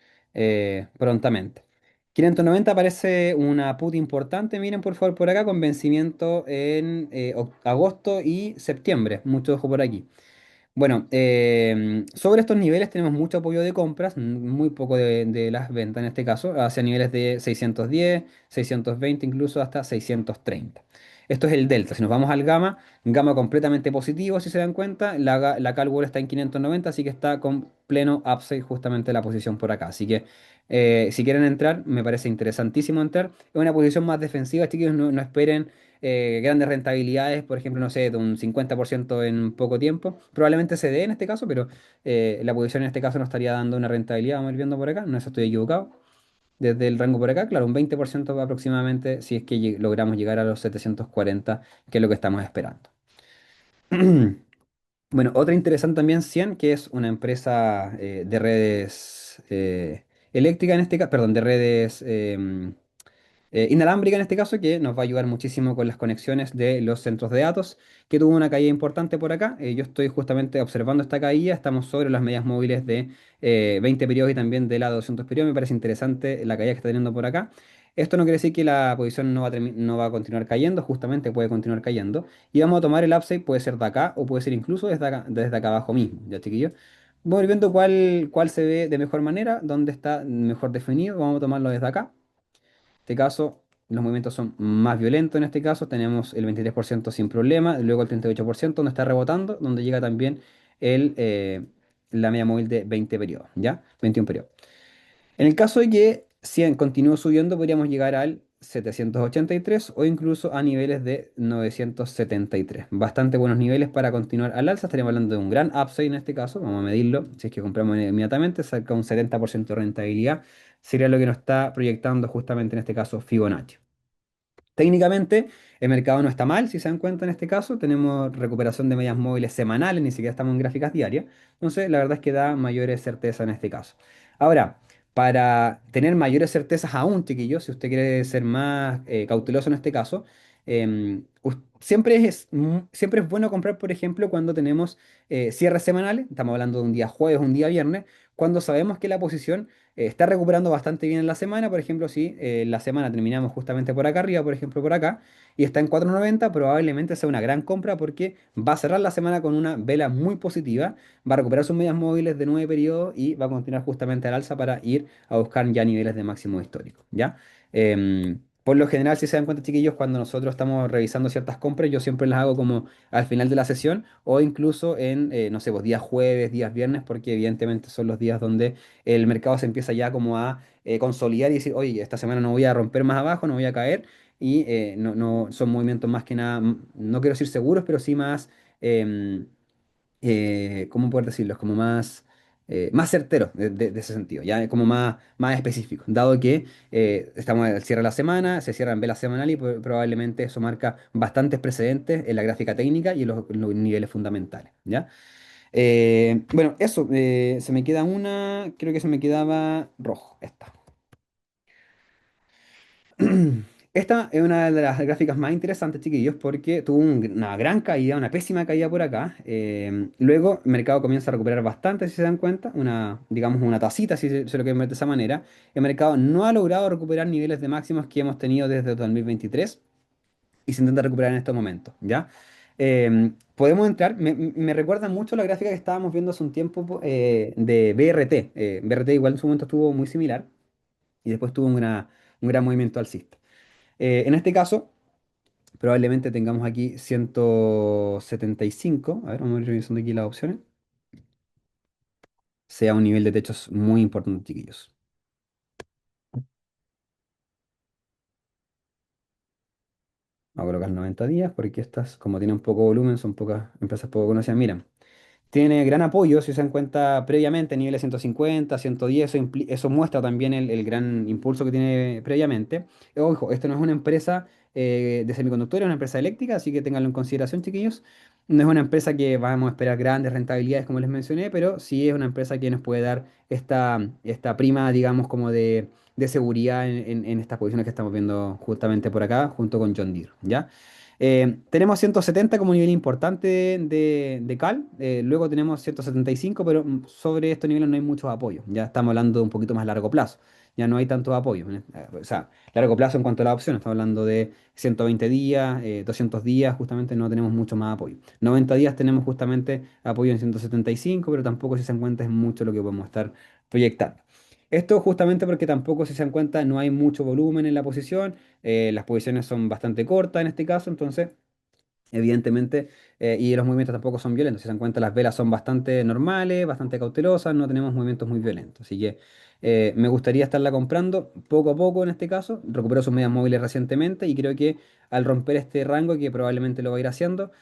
prontamente. 590 parece una put importante, miren por favor por acá, con vencimiento en agosto y septiembre. Mucho ojo por aquí. Bueno, sobre estos niveles tenemos mucho apoyo de compras, muy poco de las ventas en este caso, hacia niveles de 610, 620, incluso hasta 630. Esto es el delta. Si nos vamos al gamma, gamma completamente positivo, si se dan cuenta. La Calwell está en 590, así que está con pleno upside justamente la posición por acá. Así que si quieren entrar, me parece interesantísimo entrar. Es una posición más defensiva, chiquillos, no esperen grandes rentabilidades, por ejemplo, no sé, de un 50% en poco tiempo. Probablemente se dé en este caso, pero la posición en este caso no estaría dando una rentabilidad, vamos a ir viendo por acá, no sé si estoy equivocado. Desde el rango por acá, claro, un 20% aproximadamente si es que logramos llegar a los 740, que es lo que estamos esperando. Bueno, otra interesante también, Cian, que es una empresa de redes eléctricas en este caso, perdón, de redes inalámbrica en este caso, que nos va a ayudar muchísimo con las conexiones de los centros de datos, que tuvo una caída importante por acá. Yo estoy justamente observando esta caída, estamos sobre las medias móviles de 20 periodos y también de la de 200 periodos. Me parece interesante la caída que está teniendo por acá. Esto no quiere decir que la posición no va a continuar cayendo, justamente puede continuar cayendo. Y vamos a tomar el upside, puede ser de acá o puede ser incluso desde acá abajo mismo, ¿ya chiquillos? Vamos a ir viendo cuál se ve de mejor manera, dónde está mejor definido. Vamos a tomarlo desde acá este caso, los movimientos son más violentos en este caso, tenemos el 23% sin problema, luego el 38% donde está rebotando, donde llega también el, eh, la media móvil de 20 periodos, ¿ya? 21 periodos. En el caso de que 100 continúe subiendo, podríamos llegar al 783 o incluso a niveles de 973. Bastante buenos niveles para continuar al alza. Estaríamos hablando de un gran upside en este caso. Vamos a medirlo. Si es que compramos inmediatamente, cerca de un 70% de rentabilidad. Sería lo que nos está proyectando justamente en este caso Fibonacci. Técnicamente, el mercado no está mal, si se dan cuenta en este caso. Tenemos recuperación de medias móviles semanales, ni siquiera estamos en gráficas diarias. Entonces, la verdad es que da mayores certezas en este caso. Ahora, para tener mayores certezas aún, chiquillos, si usted quiere ser más cauteloso en este caso, siempre es bueno comprar, por ejemplo, cuando tenemos cierres semanales. Estamos hablando de un día jueves, un día viernes, cuando sabemos que la posición está recuperando bastante bien en la semana. Por ejemplo, si la semana terminamos justamente por acá arriba, por ejemplo, por acá, y está en 490, probablemente sea una gran compra porque va a cerrar la semana con una vela muy positiva, va a recuperar sus medias móviles de 9 periodos y va a continuar justamente al alza para ir a buscar ya niveles de máximo histórico, ¿ya? Por lo general, si se dan cuenta, chiquillos, cuando nosotros estamos revisando ciertas compras, yo siempre las hago como al final de la sesión o incluso en, no sé, pues días jueves, días viernes, porque evidentemente son los días donde el mercado se empieza ya como a consolidar y decir, oye, esta semana no voy a romper más abajo, no voy a caer, y no son movimientos más que nada, no quiero decir seguros, pero sí más, ¿cómo poder decirlo? Como más certeros de ese sentido, ya como más específico, dado que estamos al cierre de la semana, se cierra en vela semanal y probablemente eso marca bastantes precedentes en la gráfica técnica y en los niveles fundamentales, ¿ya? Bueno, eso, se me queda una, creo que se me quedaba rojo, esta. Esta es una de las gráficas más interesantes, chiquillos, porque tuvo una gran caída, una pésima caída por acá. Luego el mercado comienza a recuperar bastante, si se dan cuenta, digamos una tacita, si se lo quieren ver de esa manera. El mercado no ha logrado recuperar niveles de máximos que hemos tenido desde 2023 y se intenta recuperar en estos momentos, ¿ya? Podemos entrar, me recuerda mucho la gráfica que estábamos viendo hace un tiempo de BRT. BRT igual en su momento estuvo muy similar y después tuvo un gran movimiento alcista. En este caso, probablemente tengamos aquí 175. A ver, vamos a ir revisando aquí las opciones. Sea un nivel de techos muy importante, chiquillos. Vamos a colocar 90 días porque estas, como tienen poco volumen, son pocas empresas poco conocidas. Mira, tiene gran apoyo, si se dan cuenta previamente, niveles 150, 110, eso muestra también el gran impulso que tiene previamente. Ojo, esto no es una empresa de semiconductores, es una empresa eléctrica, así que ténganlo en consideración, chiquillos. No es una empresa que vamos a esperar grandes rentabilidades, como les mencioné, pero sí es una empresa que nos puede dar esta prima, digamos, como de seguridad en estas posiciones que estamos viendo justamente por acá, junto con John Deere, ¿ya? Tenemos 170 como nivel importante de cal, luego tenemos 175, pero sobre estos niveles no hay muchos apoyos, ya estamos hablando de un poquito más largo plazo, ya no hay tantos apoyos, o sea, largo plazo en cuanto a la opción, estamos hablando de 120 días, 200 días, justamente no tenemos mucho más apoyo. 90 días tenemos justamente apoyo en 175, pero tampoco si se dan cuenta es mucho lo que podemos estar proyectando. Esto justamente porque tampoco, si se dan cuenta, no hay mucho volumen en la posición, las posiciones son bastante cortas en este caso, entonces, evidentemente, y los movimientos tampoco son violentos. Si se dan cuenta, las velas son bastante normales, bastante cautelosas, no tenemos movimientos muy violentos. Así que me gustaría estarla comprando poco a poco en este caso. Recuperó sus medias móviles recientemente y creo que al romper este rango, que probablemente lo va a ir haciendo,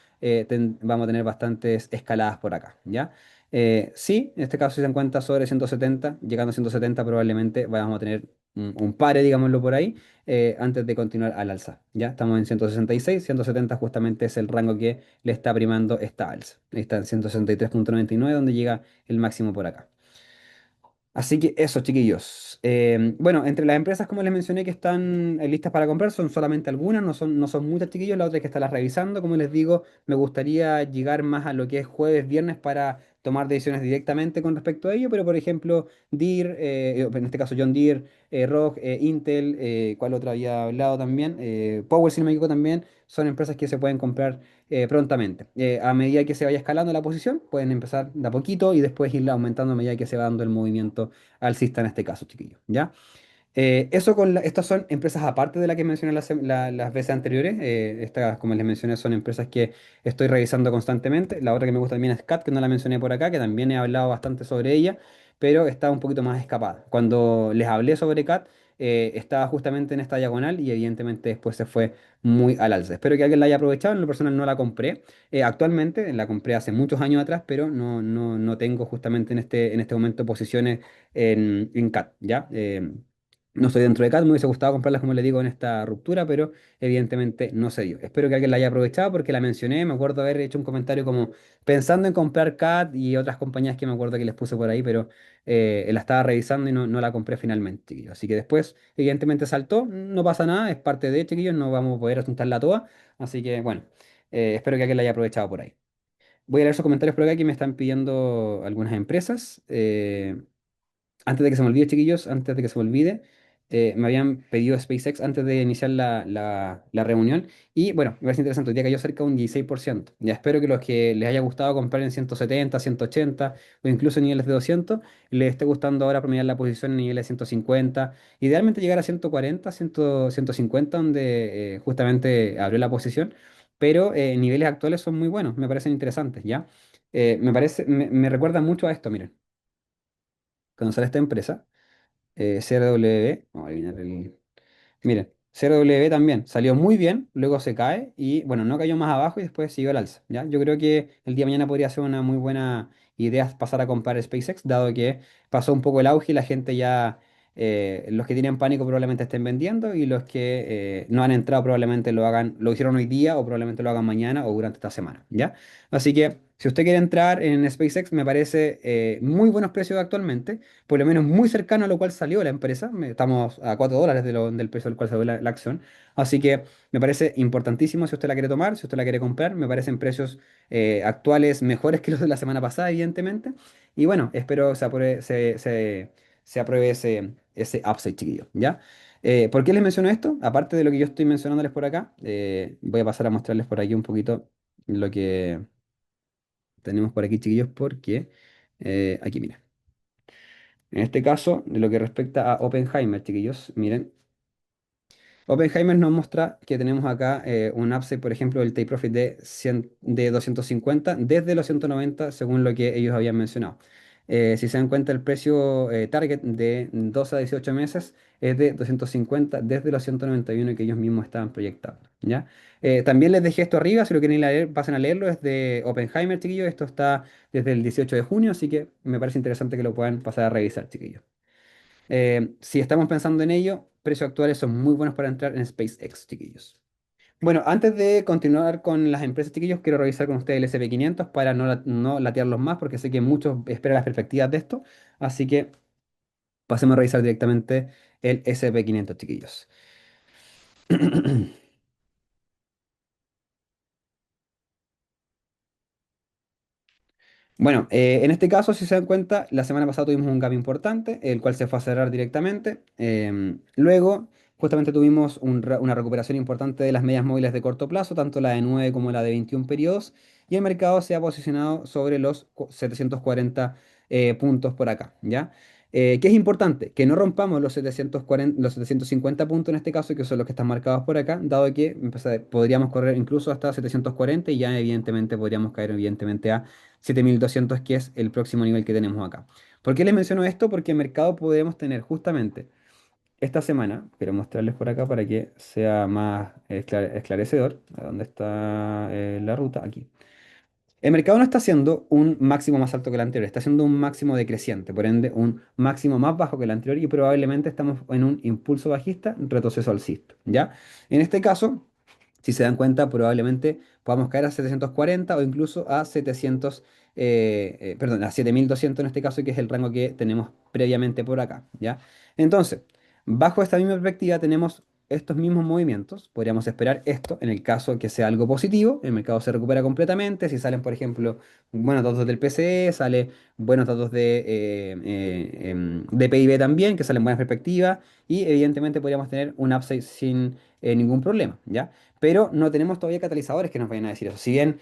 vamos a tener bastantes escaladas por acá, ¿ya? Sí, en este caso, si se dan cuenta, sobre 170, llegando a 170 probablemente vamos a tener un pare, digámoslo por ahí, antes de continuar al alza. Ya estamos en 166, 170 justamente es el rango que le está primando esta alza. Ahí está en 163,99 donde llega el máximo por acá. Así que eso, chiquillos. Bueno, entre las empresas, como les mencioné, que están listas para comprar, son solamente algunas, no son muchas, chiquillos. La otra hay que estarlas revisando. Como les digo, me gustaría llegar más a lo que es jueves, viernes para tomar decisiones directamente con respecto a ello. Pero, por ejemplo, Deere, en este caso John Deere, ROG, Intel, ¿cuál otra había hablado también? Power, si no me equivoco, también son empresas que se pueden comprar prontamente. A medida que se vaya escalando la posición, pueden empezar de a poquito y después irla aumentando a medida que se va dando el movimiento alcista en este caso, chiquillos. ¿Ya? Estas son empresas aparte de la que mencioné las veces anteriores. Estas, como les mencioné, son empresas que estoy revisando constantemente. La otra que me gusta también es CAT, que no la mencioné por acá, que también he hablado bastante sobre ella, pero está un poquito más escapada. Cuando les hablé sobre CAT, estaba justamente en esta diagonal y evidentemente después se fue muy al alza. Espero que alguien la haya aprovechado. En lo personal no la compré. Actualmente la compré hace muchos años atrás, pero no tengo justamente en este momento posiciones en CAT, ¿ya? No estoy dentro de CAT, me hubiese gustado comprarlas, como les digo, en esta ruptura, pero evidentemente no se dio. Espero que alguien la haya aprovechado porque la mencioné. Me acuerdo haber hecho un comentario como pensando en comprar CAT y otras compañías que me acuerdo que les puse por ahí, pero la estaba revisando y no la compré finalmente, chiquillos. Así que después, evidentemente saltó, no pasa nada, es parte de, chiquillos, no vamos a poder asustarla toda. Así que bueno, espero que alguien la haya aprovechado por ahí. Voy a leer sus comentarios por acá que me están pidiendo algunas empresas. Antes de que se me olvide, chiquillos, antes de que se me olvide, me habían pedido SpaceX antes de iniciar la reunión. Y bueno, me parece interesante, hoy día cayó cerca de un 16%. Ya espero que los que les haya gustado comprar en 170, 180 o incluso en niveles de 200, les esté gustando ahora promediar la posición en niveles de 150. Idealmente llegar a 140, 100, 150, donde justamente abrió la posición. Pero niveles actuales son muy buenos, me parecen interesantes, ¿ya? Me recuerda mucho a esto, miren. Cuando sale esta empresa. CRW, vamos a eliminar el... Miren, CRW también salió muy bien, luego se cae y bueno, no cayó más abajo y después siguió al alza, ¿ya? Yo creo que el día de mañana podría ser una muy buena idea pasar a comprar SpaceX, dado que pasó un poco el auge y la gente ya, los que tienen pánico probablemente estén vendiendo y los que no han entrado probablemente lo hicieron hoy día o probablemente lo hagan mañana o durante esta semana, ¿ya? Así que si usted quiere entrar en SpaceX, me parece muy buenos precios actualmente, por lo menos muy cercano a lo cual salió la empresa. Estamos a $4 del precio del cual salió la acción. Así que me parece importantísimo si usted la quiere tomar, si usted la quiere comprar. Me parecen precios actuales mejores que los de la semana pasada, evidentemente. Y bueno, espero se apruebe ese upside, chiquillo. ¿Ya? ¿Por qué les menciono esto? Aparte de lo que yo estoy mencionándoles por acá, voy a pasar a mostrarles por aquí un poquito lo que tenemos por aquí, chiquillos, porque aquí, mira. En este caso, de lo que respecta a Oppenheimer, chiquillos, miren, Oppenheimer nos muestra que tenemos acá un upside, por ejemplo, del take profit de 250 desde los 190, según lo que ellos habían mencionado. Si se dan cuenta, el precio target de 12 a 18 meses es de 250 desde los 191 que ellos mismos estaban proyectando, ¿ya? También les dejé esto arriba, si lo quieren leer, pasen a leerlo, es de Oppenheimer, chiquillos. Esto está desde el 18 de junio, así que me parece interesante que lo puedan pasar a revisar, chiquillos. Si estamos pensando en ello, precios actuales son muy buenos para entrar en SpaceX, chiquillos. Bueno, antes de continuar con las empresas, chiquillos, quiero revisar con ustedes el SP500 para no latearlos más, porque sé que muchos esperan las perspectivas de esto. Así que pasemos a revisar directamente el SP500, chiquillos. Bueno, en este caso, si se dan cuenta, la semana pasada tuvimos un gap importante, el cual se fue a cerrar directamente. Luego, justamente tuvimos una recuperación importante de las medias móviles de corto plazo, tanto la de 9 como la de 21 periodos, y el mercado se ha posicionado sobre los 740 puntos por acá, ¿ya? ¿Qué es importante? Que no rompamos los 740, los 750 puntos en este caso, que son los que están marcados por acá, dado que podríamos correr incluso hasta 740 y ya evidentemente podríamos caer evidentemente a 7200, que es el próximo nivel que tenemos acá. ¿Por qué les menciono esto? Porque en mercado podemos tener justamente esta semana, quiero mostrarles por acá para que sea más esclarecedor. ¿A ¿Dónde está la ruta? Aquí. El mercado no está haciendo un máximo más alto que el anterior, está haciendo un máximo decreciente, por ende un máximo más bajo que el anterior y probablemente estamos en un impulso bajista, retroceso alcista, ¿ya? En este caso, si se dan cuenta, probablemente podamos caer a 740 o incluso a 700, perdón, a 7200 en este caso, que es el rango que tenemos previamente por acá, ¿ya? Entonces, bajo esta misma perspectiva tenemos estos mismos movimientos. Podríamos esperar esto en el caso que sea algo positivo, el mercado se recupera completamente, si salen, por ejemplo, buenos datos del PCE, sale buenos datos de PIB también, que salen buenas perspectivas, y evidentemente podríamos tener un upside sin ningún problema, ¿ya? Pero no tenemos todavía catalizadores que nos vayan a decir eso. Si bien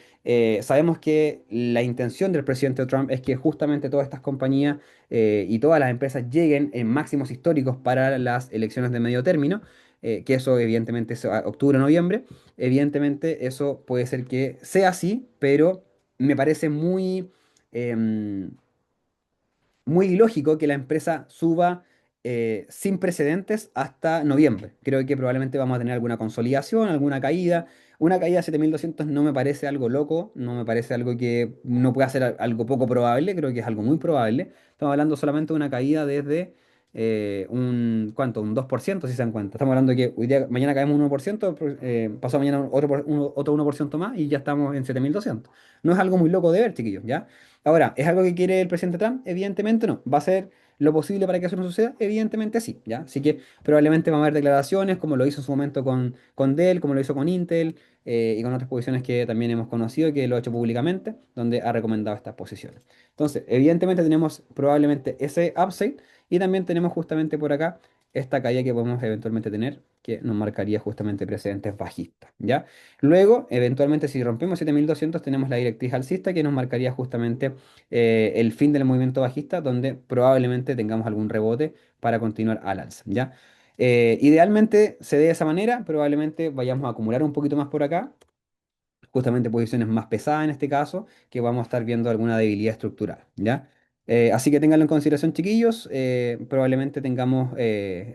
sabemos que la intención del presidente Trump es que justamente todas estas compañías y todas las empresas lleguen en máximos históricos para las elecciones de medio término, que eso evidentemente es a octubre o noviembre, evidentemente eso puede ser que sea así, pero me parece em, muy ilógico que la empresa suba sin precedentes hasta noviembre. Creo que probablemente vamos a tener alguna consolidación, alguna caída. Una caída de 7200 no me parece algo loco, no me parece algo que no pueda ser algo poco probable, creo que es algo muy probable. Estamos hablando solamente de una caída desde ¿cuánto? Un 2% si se dan cuenta. Estamos hablando de que hoy día, mañana caemos un 1%, pasado mañana otro 1% más y ya estamos en 7200. No es algo muy loco de ver, chiquillos, ¿ya? Ahora, ¿es algo que quiere el presidente Trump? Evidentemente no. ¿Va a ser lo posible para que eso no suceda? Evidentemente sí, ¿ya? Así que probablemente vamos a ver declaraciones como lo hizo en su momento con Dell, como lo hizo con Intel y con otras posiciones que también hemos conocido, que lo ha hecho públicamente, donde ha recomendado estas posiciones. Entonces, evidentemente tenemos probablemente ese upside y también tenemos justamente por acá esta caída que podemos eventualmente tener, que nos marcaría justamente precedentes bajistas, ¿ya? Luego, eventualmente, si rompemos 7200 tenemos la directriz alcista que nos marcaría justamente el fin del movimiento bajista, donde probablemente tengamos algún rebote para continuar al alza, ¿ya? Idealmente se dé de esa manera, probablemente vayamos a acumular un poquito más por acá, justamente posiciones más pesadas en este caso, que vamos a estar viendo alguna debilidad estructural, ¿ya? Así que ténganlo en consideración, chiquillos. Probablemente tengamos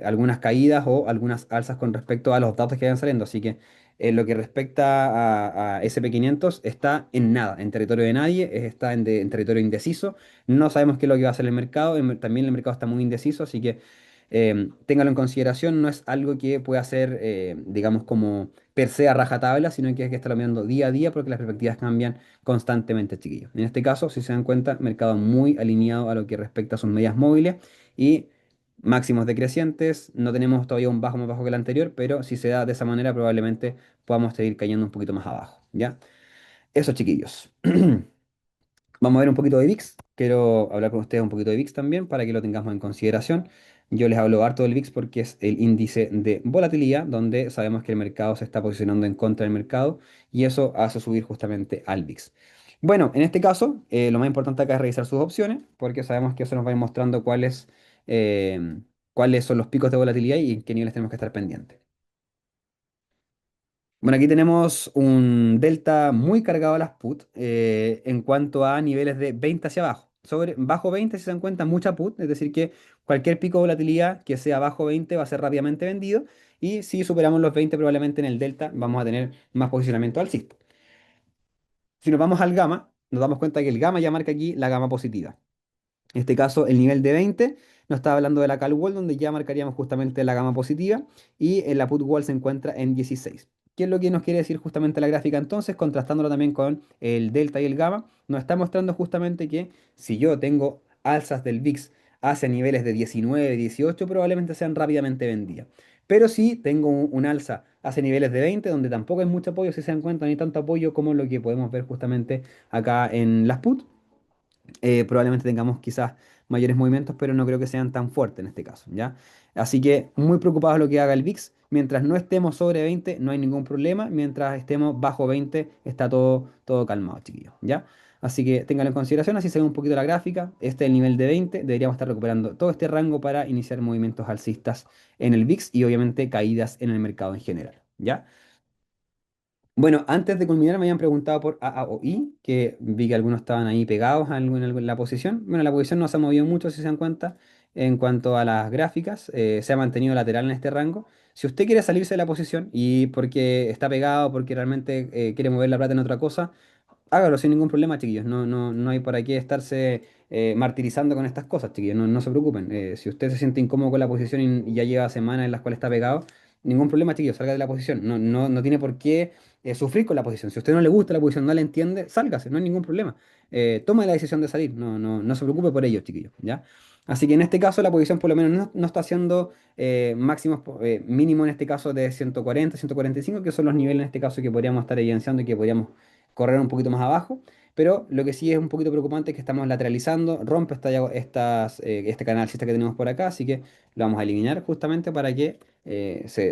algunas caídas o algunas alzas con respecto a los datos que vayan saliendo. Así que en lo que respecta a SP500 está en nada, en territorio de nadie, está en territorio indeciso. No sabemos qué es lo que va a hacer el mercado. También el mercado está muy indeciso, así que téngalo en consideración. No es algo que pueda ser, digamos, como per se a rajatabla, sino que hay que estarlo mirando día a día porque las perspectivas cambian constantemente, chiquillos. En este caso, si se dan cuenta, mercado muy alineado a lo que respecta a sus medias móviles y máximos decrecientes. No tenemos todavía un bajo más bajo que el anterior, pero si se da de esa manera, probablemente podamos seguir cayendo un poquito más abajo, ¿ya? Eso, chiquillos. Vamos a ver un poquito de VIX. Quiero hablar con ustedes un poquito de VIX también para que lo tengamos en consideración. Yo les hablo harto del VIX porque es el índice de volatilidad, donde sabemos que el mercado se está posicionando en contra del mercado y eso hace subir justamente al VIX. Bueno, en este caso, lo más importante acá es revisar sus opciones, porque sabemos que eso nos va a ir mostrando cuáles son los picos de volatilidad y en qué niveles tenemos que estar pendientes. Bueno, aquí tenemos un delta muy cargado a las put en cuanto a niveles de 20 hacia abajo. bajo 20 si se dan cuenta, mucha put, es decir, que cualquier pico de volatilidad que sea bajo 20 va a ser rápidamente vendido. Y si superamos los 20, probablemente en el delta vamos a tener más posicionamiento alcista. Si nos vamos al gamma, nos damos cuenta que el gamma ya marca aquí la gama positiva. En este caso, el nivel de 20 nos está hablando de la call wall, donde ya marcaríamos justamente la gama positiva, y en la put wall se encuentra en 16. ¿Qué es lo que nos quiere decir justamente la gráfica entonces? Contrastándolo también con el delta y el gamma, nos está mostrando justamente que si yo tengo alzas del VIX hacia niveles de 19, 18, probablemente sean rápidamente vendidas. Pero si tengo un alza hacia niveles de 20, donde tampoco hay mucho apoyo, si se dan cuenta, no hay tanto apoyo como lo que podemos ver justamente acá en las put, probablemente tengamos quizás mayores movimientos, pero no creo que sean tan fuertes en este caso, ¿ya? Así que muy preocupados de lo que haga el VIX. Mientras no estemos sobre 20, no hay ningún problema. Mientras estemos bajo 20, está todo calmado, chiquillos, ¿ya? Así que ténganlo en consideración, así se ve un poquito la gráfica. Este es el nivel de 20. Deberíamos estar recuperando todo este rango para iniciar movimientos alcistas en el VIX y obviamente caídas en el mercado en general, ¿ya? Bueno, antes de culminar me habían preguntado por AAOI, que vi que algunos estaban ahí pegados en la posición. Bueno, la posición no se ha movido mucho, si se dan cuenta, en cuanto a las gráficas. Se ha mantenido lateral en este rango. Si usted quiere salirse de la posición y porque está pegado, porque realmente quiere mover la plata en otra cosa, hágalo sin ningún problema, chiquillos. No hay para qué estarse martirizando con estas cosas, chiquillos. No se preocupen. Si usted se siente incómodo con la posición y ya lleva semanas en las cuales está pegado, ningún problema, chiquillos. Salga de la posición. No tiene por qué sufrir con la posición. Si a usted no le gusta la posición, no la entiende, sálgase, no hay ningún problema. Tome la decisión de salir. No se preocupe por ello, chiquillos. ¿Ya? Así que en este caso la posición por lo menos no está haciendo máximos mínimo en este caso de 140, 145, que son los niveles en este caso que podríamos estar evidenciando y que podríamos correr un poquito más abajo, pero lo que sí es un poquito preocupante es que estamos lateralizando, rompe este canal alcista que tenemos por acá, así que lo vamos a eliminar justamente para que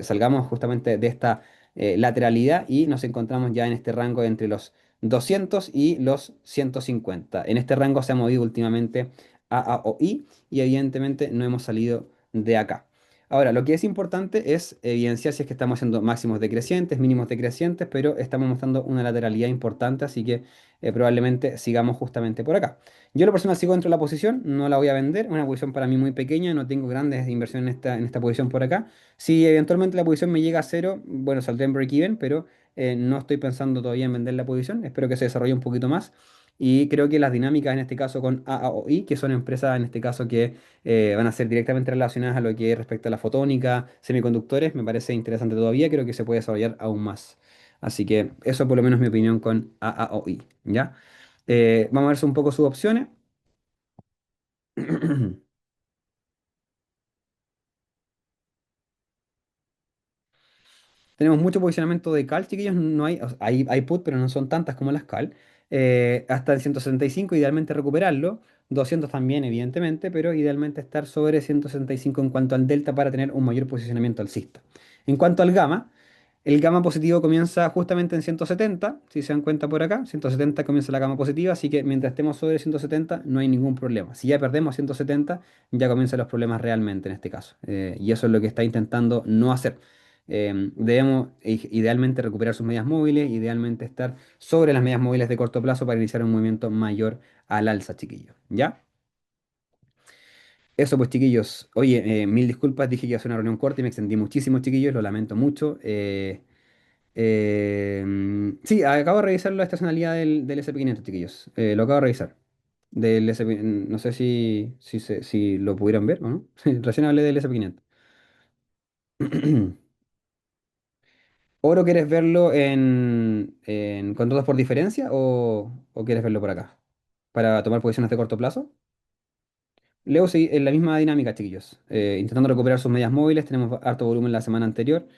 salgamos justamente de esta lateralidad y nos encontramos ya en este rango entre los 200 y los 150. En este rango se ha movido últimamente AAOI y evidentemente no hemos salido de acá. Ahora, lo que es importante es evidenciar si es que estamos haciendo máximos decrecientes, mínimos decrecientes, pero estamos mostrando una lateralidad importante, así que probablemente sigamos justamente por acá. Yo, lo personal, sigo dentro de la posición, no la voy a vender, es una posición para mí muy pequeña, no tengo grandes inversiones en esta posición por acá. Si eventualmente la posición me llega a cero, bueno, saldré en break-even, pero no estoy pensando todavía en vender la posición, espero que se desarrolle un poquito más. Y creo que las dinámicas en este caso con AAOI, que son empresas en este caso que van a ser directamente relacionadas a lo que respecta a la fotónica, semiconductores, me parece interesante todavía, creo que se puede desarrollar aún más. Así que eso por lo menos es mi opinión con AAOI, ¿ya? Vamos a ver un poco sus opciones. Tenemos mucho posicionamiento de cal, chiquillos. No hay, o sea, hay put, pero no son tantas como las cal. Hasta el 165, idealmente recuperarlo. 200 también, evidentemente, pero idealmente estar sobre 165 en cuanto al delta para tener un mayor posicionamiento alcista. En cuanto al gamma, el gamma positivo comienza justamente en 170, si se dan cuenta por acá. 170 comienza la gamma positiva, así que mientras estemos sobre 170 no hay ningún problema. Si ya perdemos 170, ya comienzan los problemas realmente en este caso. Y eso es lo que está intentando no hacer. Debemos idealmente recuperar sus medias móviles, idealmente estar sobre las medias móviles de corto plazo para iniciar un movimiento mayor al alza, chiquillos. ¿Ya? Eso pues, chiquillos. Oye, mil disculpas, dije que iba a hacer una reunión corta y me extendí muchísimo, chiquillos, lo lamento mucho. Sí, acabo de revisar la estacionalidad del SP500, chiquillos. Lo acabo de revisar. Del SP, no sé si lo pudieron ver o no. Recién hablé del SP500. ¿Oro quieres verlo en contratos por diferencia o quieres verlo por acá? Para tomar posiciones de corto plazo. Leo sí, en la misma dinámica, chiquillos. Intentando recuperar sus medias móviles, tenemos harto volumen la semana anterior,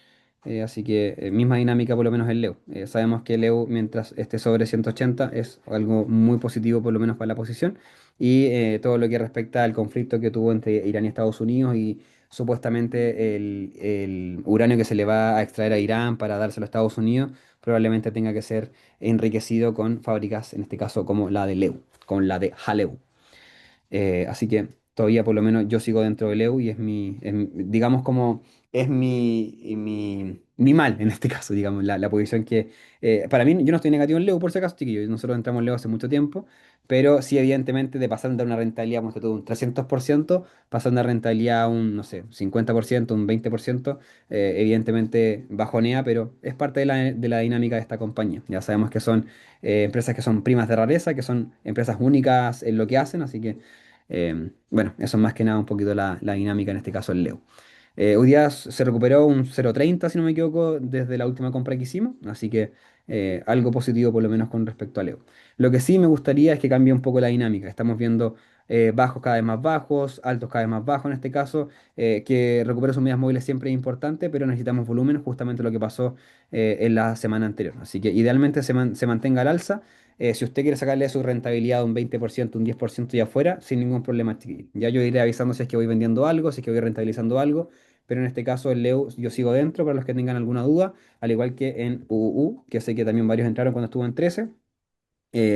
así que misma dinámica por lo menos en Leo. Sabemos que Leo, mientras esté sobre 180, es algo muy positivo por lo menos para la posición. Y todo lo que respecta al conflicto que tuvo entre Irán y Estados Unidos y supuestamente el uranio que se le va a extraer a Irán para dárselo a Estados Unidos, probablemente tenga que ser enriquecido con fábricas, en este caso como la de Leo, con la de Haleu. Así que todavía por lo menos yo sigo dentro del EU y digamos como es mi mal en este caso, digamos, la posición que, para mí, yo no estoy negativo en Leo por si acaso, chiquillos, nosotros entramos en Leo hace mucho tiempo, pero sí evidentemente de pasar de una rentabilidad, como todo un 300%, pasar de una rentabilidad a un, no sé, 50%, un 20%, evidentemente bajonea, pero es parte de la dinámica de esta compañía. Ya sabemos que son empresas que son primas de rareza, que son empresas únicas en lo que hacen, así que, bueno, eso es más que nada un poquito la dinámica en este caso en Leo. Hoy día se recuperó un 0,30 si no me equivoco, desde la última compra que hicimos, así que algo positivo por lo menos con respecto a Leo. Lo que sí me gustaría es que cambie un poco la dinámica. Estamos viendo bajos cada vez más bajos, altos cada vez más bajos en este caso, que recupere sus medias móviles siempre es importante, pero necesitamos volumen, justamente lo que pasó en la semana anterior. Así que idealmente se mantenga al alza. Si usted quiere sacarle su rentabilidad un 20%, un 10% ya afuera, sin ningún problema, chiquillo. Ya yo iré avisando si es que voy vendiendo algo, si es que voy rentabilizando algo, pero en este caso el Leo yo sigo dentro para los que tengan alguna duda, al igual que en UUU, que sé que también varios entraron cuando estuvo en 13,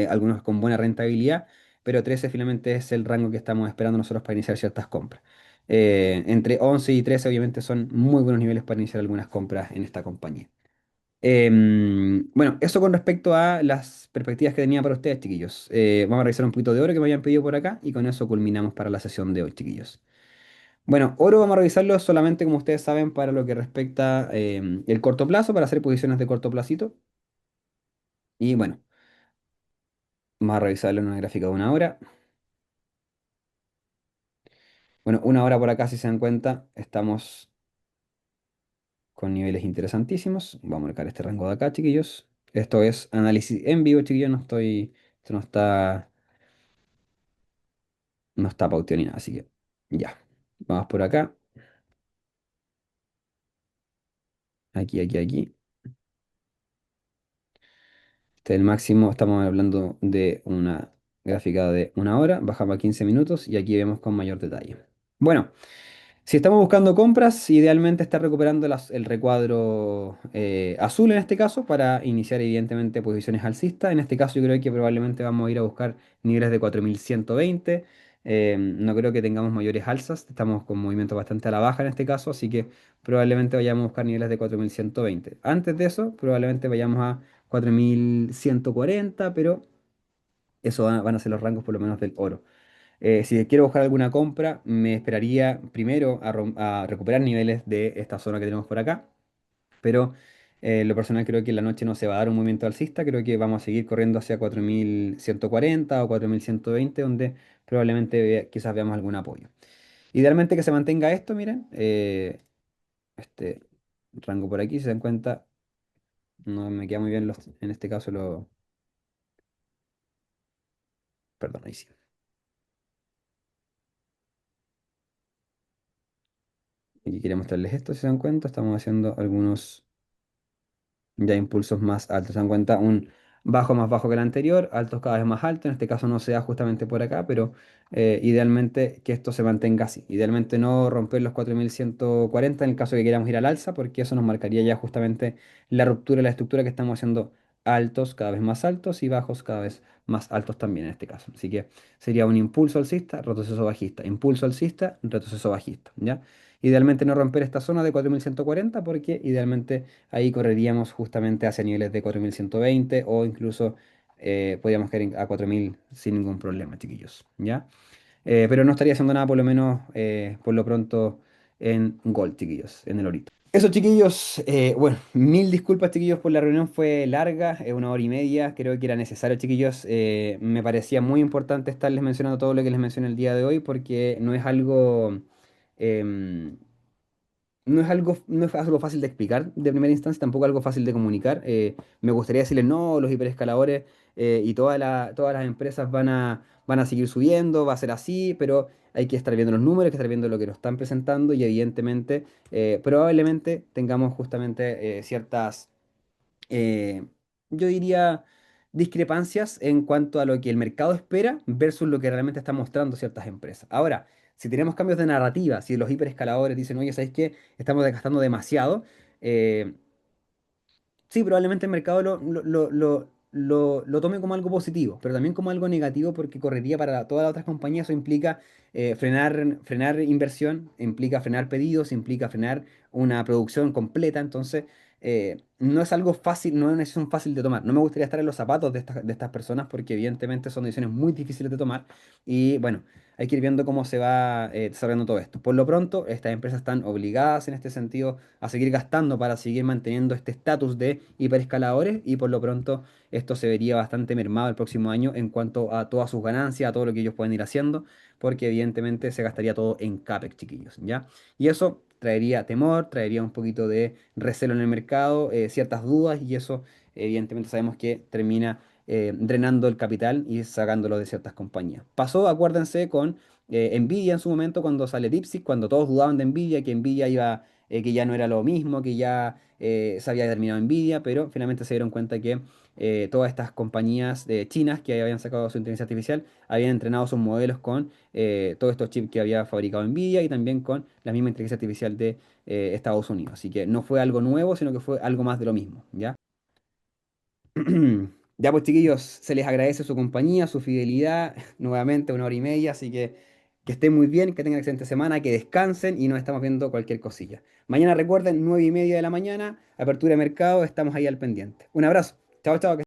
algunos con buena rentabilidad, pero 13 finalmente es el rango que estamos esperando nosotros para iniciar ciertas compras. Entre 11 y 13 obviamente son muy buenos niveles para iniciar algunas compras en esta compañía. Bueno, eso con respecto a las perspectivas que tenía para ustedes, chiquillos. Vamos a revisar un poquito de oro que me habían pedido por acá y con eso culminamos para la sesión de hoy, chiquillos. Bueno, oro vamos a revisarlo solamente, como ustedes saben, para lo que respecta el corto plazo, para hacer posiciones de corto placito. Y bueno, vamos a revisarlo en una gráfica de una hora. Bueno, una hora por acá, si se dan cuenta, estamos con niveles interesantísimos. Vamos a marcar este rango de acá, chiquillos. Esto es análisis en vivo, chiquillos. Esto no está pauteado ni nada, así que ya. Vamos por acá. Aquí, aquí, aquí. Este es el máximo. Estamos hablando de una gráfica de una hora. Bajamos a 15 minutos y aquí vemos con mayor detalle. Bueno. Si estamos buscando compras, idealmente está recuperando el recuadro azul en este caso para iniciar evidentemente posiciones alcistas. En este caso yo creo que probablemente vamos a ir a buscar niveles de 4120. No creo que tengamos mayores alzas. Estamos con movimiento bastante a la baja en este caso, así que probablemente vayamos a buscar niveles de 4120. Antes de eso, probablemente vayamos a 4140, pero eso van a ser los rangos por lo menos del oro. Si quiero buscar alguna compra, me esperaría primero a recuperar niveles de esta zona que tenemos por acá, pero lo personal creo que en la noche no se va a dar un movimiento alcista, creo que vamos a seguir corriendo hacia 4140 o 4120, donde probablemente quizás veamos algún apoyo. Idealmente que se mantenga esto, miren, este rango por aquí, si se dan cuenta, no me queda muy bien en este caso perdón, ahí sí. Aquí quería mostrarles esto, si se dan cuenta, estamos haciendo algunos ya impulsos más altos. Se dan cuenta, un bajo más bajo que el anterior, altos cada vez más altos. En este caso no se da justamente por acá, pero idealmente que esto se mantenga así. Idealmente no romper los 4140 en el caso que queramos ir al alza, porque eso nos marcaría ya justamente la ruptura de la estructura que estamos haciendo altos cada vez más altos y bajos cada vez más altos también en este caso. Así que sería un impulso alcista, retroceso bajista, impulso alcista, retroceso bajista, ¿ya? Idealmente no romper esta zona de 4140 porque idealmente ahí correríamos justamente hacia niveles de 4120 o incluso podríamos caer a 4000 sin ningún problema, chiquillos, ¿ya? Pero no estaría haciendo nada por lo menos por lo pronto en Gold, chiquillos, en el orito. Eso, chiquillos. Bueno, mil disculpas, chiquillos, por la reunión. Fue larga, una hora y media. Creo que era necesario, chiquillos. Me parecía muy importante estarles mencionando todo lo que les mencioné el día de hoy porque em, no es algo fácil de explicar de primera instancia, tampoco algo fácil de comunicar. Me gustaría decirles, no, los hiperescaladores y todas las empresas van a seguir subiendo, va a ser así, pero hay que estar viendo los números, hay que estar viendo lo que nos están presentando y evidentemente, probablemente tengamos justamente ciertas eh, yo diría, discrepancias en cuanto a lo que el mercado espera versus lo que realmente están mostrando ciertas empresas. Ahora, si tenemos cambios de narrativa, si los hiperescaladores dicen, oye, ¿sabéis qué? Estamos desgastando demasiado, sí, probablemente el mercado lo tome como algo positivo, pero también como algo negativo porque correría para todas las otras compañías. Eso implica frenar inversión, implica frenar pedidos, implica frenar una producción completa. Entonces, no es algo fácil, no es una decisión fácil de tomar. No me gustaría estar en los zapatos de estas personas porque evidentemente son decisiones muy difíciles de tomar. Y bueno, hay que ir viendo cómo se va desarrollando todo esto. Por lo pronto, estas empresas están obligadas en este sentido a seguir gastando para seguir manteniendo este estatus de hiperescaladores y por lo pronto esto se vería bastante mermado el próximo año en cuanto a todas sus ganancias, a todo lo que ellos pueden ir haciendo, porque evidentemente se gastaría todo en CAPEX, chiquillos, ¿ya? Y eso traería temor, traería un poquito de recelo en el mercado, ciertas dudas y eso evidentemente sabemos que termina drenando el capital y sacándolo de ciertas compañías. Pasó, acuérdense, con Nvidia en su momento cuando sale DeepSeek, cuando todos dudaban de Nvidia, que Nvidia iba, que ya no era lo mismo, que ya se había terminado Nvidia, pero finalmente se dieron cuenta que todas estas compañías chinas que habían sacado su inteligencia artificial habían entrenado sus modelos con todos estos chips que había fabricado Nvidia y también con la misma inteligencia artificial de Estados Unidos. Así que no fue algo nuevo, sino que fue algo más de lo mismo, ¿ya? Ya pues chiquillos, se les agradece su compañía, su fidelidad, nuevamente 1 hora y media, así que estén muy bien, que tengan excelente semana, que descansen y nos estamos viendo cualquier cosilla. Mañana recuerden, 9:30 de la mañana, apertura de mercado, estamos ahí al pendiente. Un abrazo, chao, chao.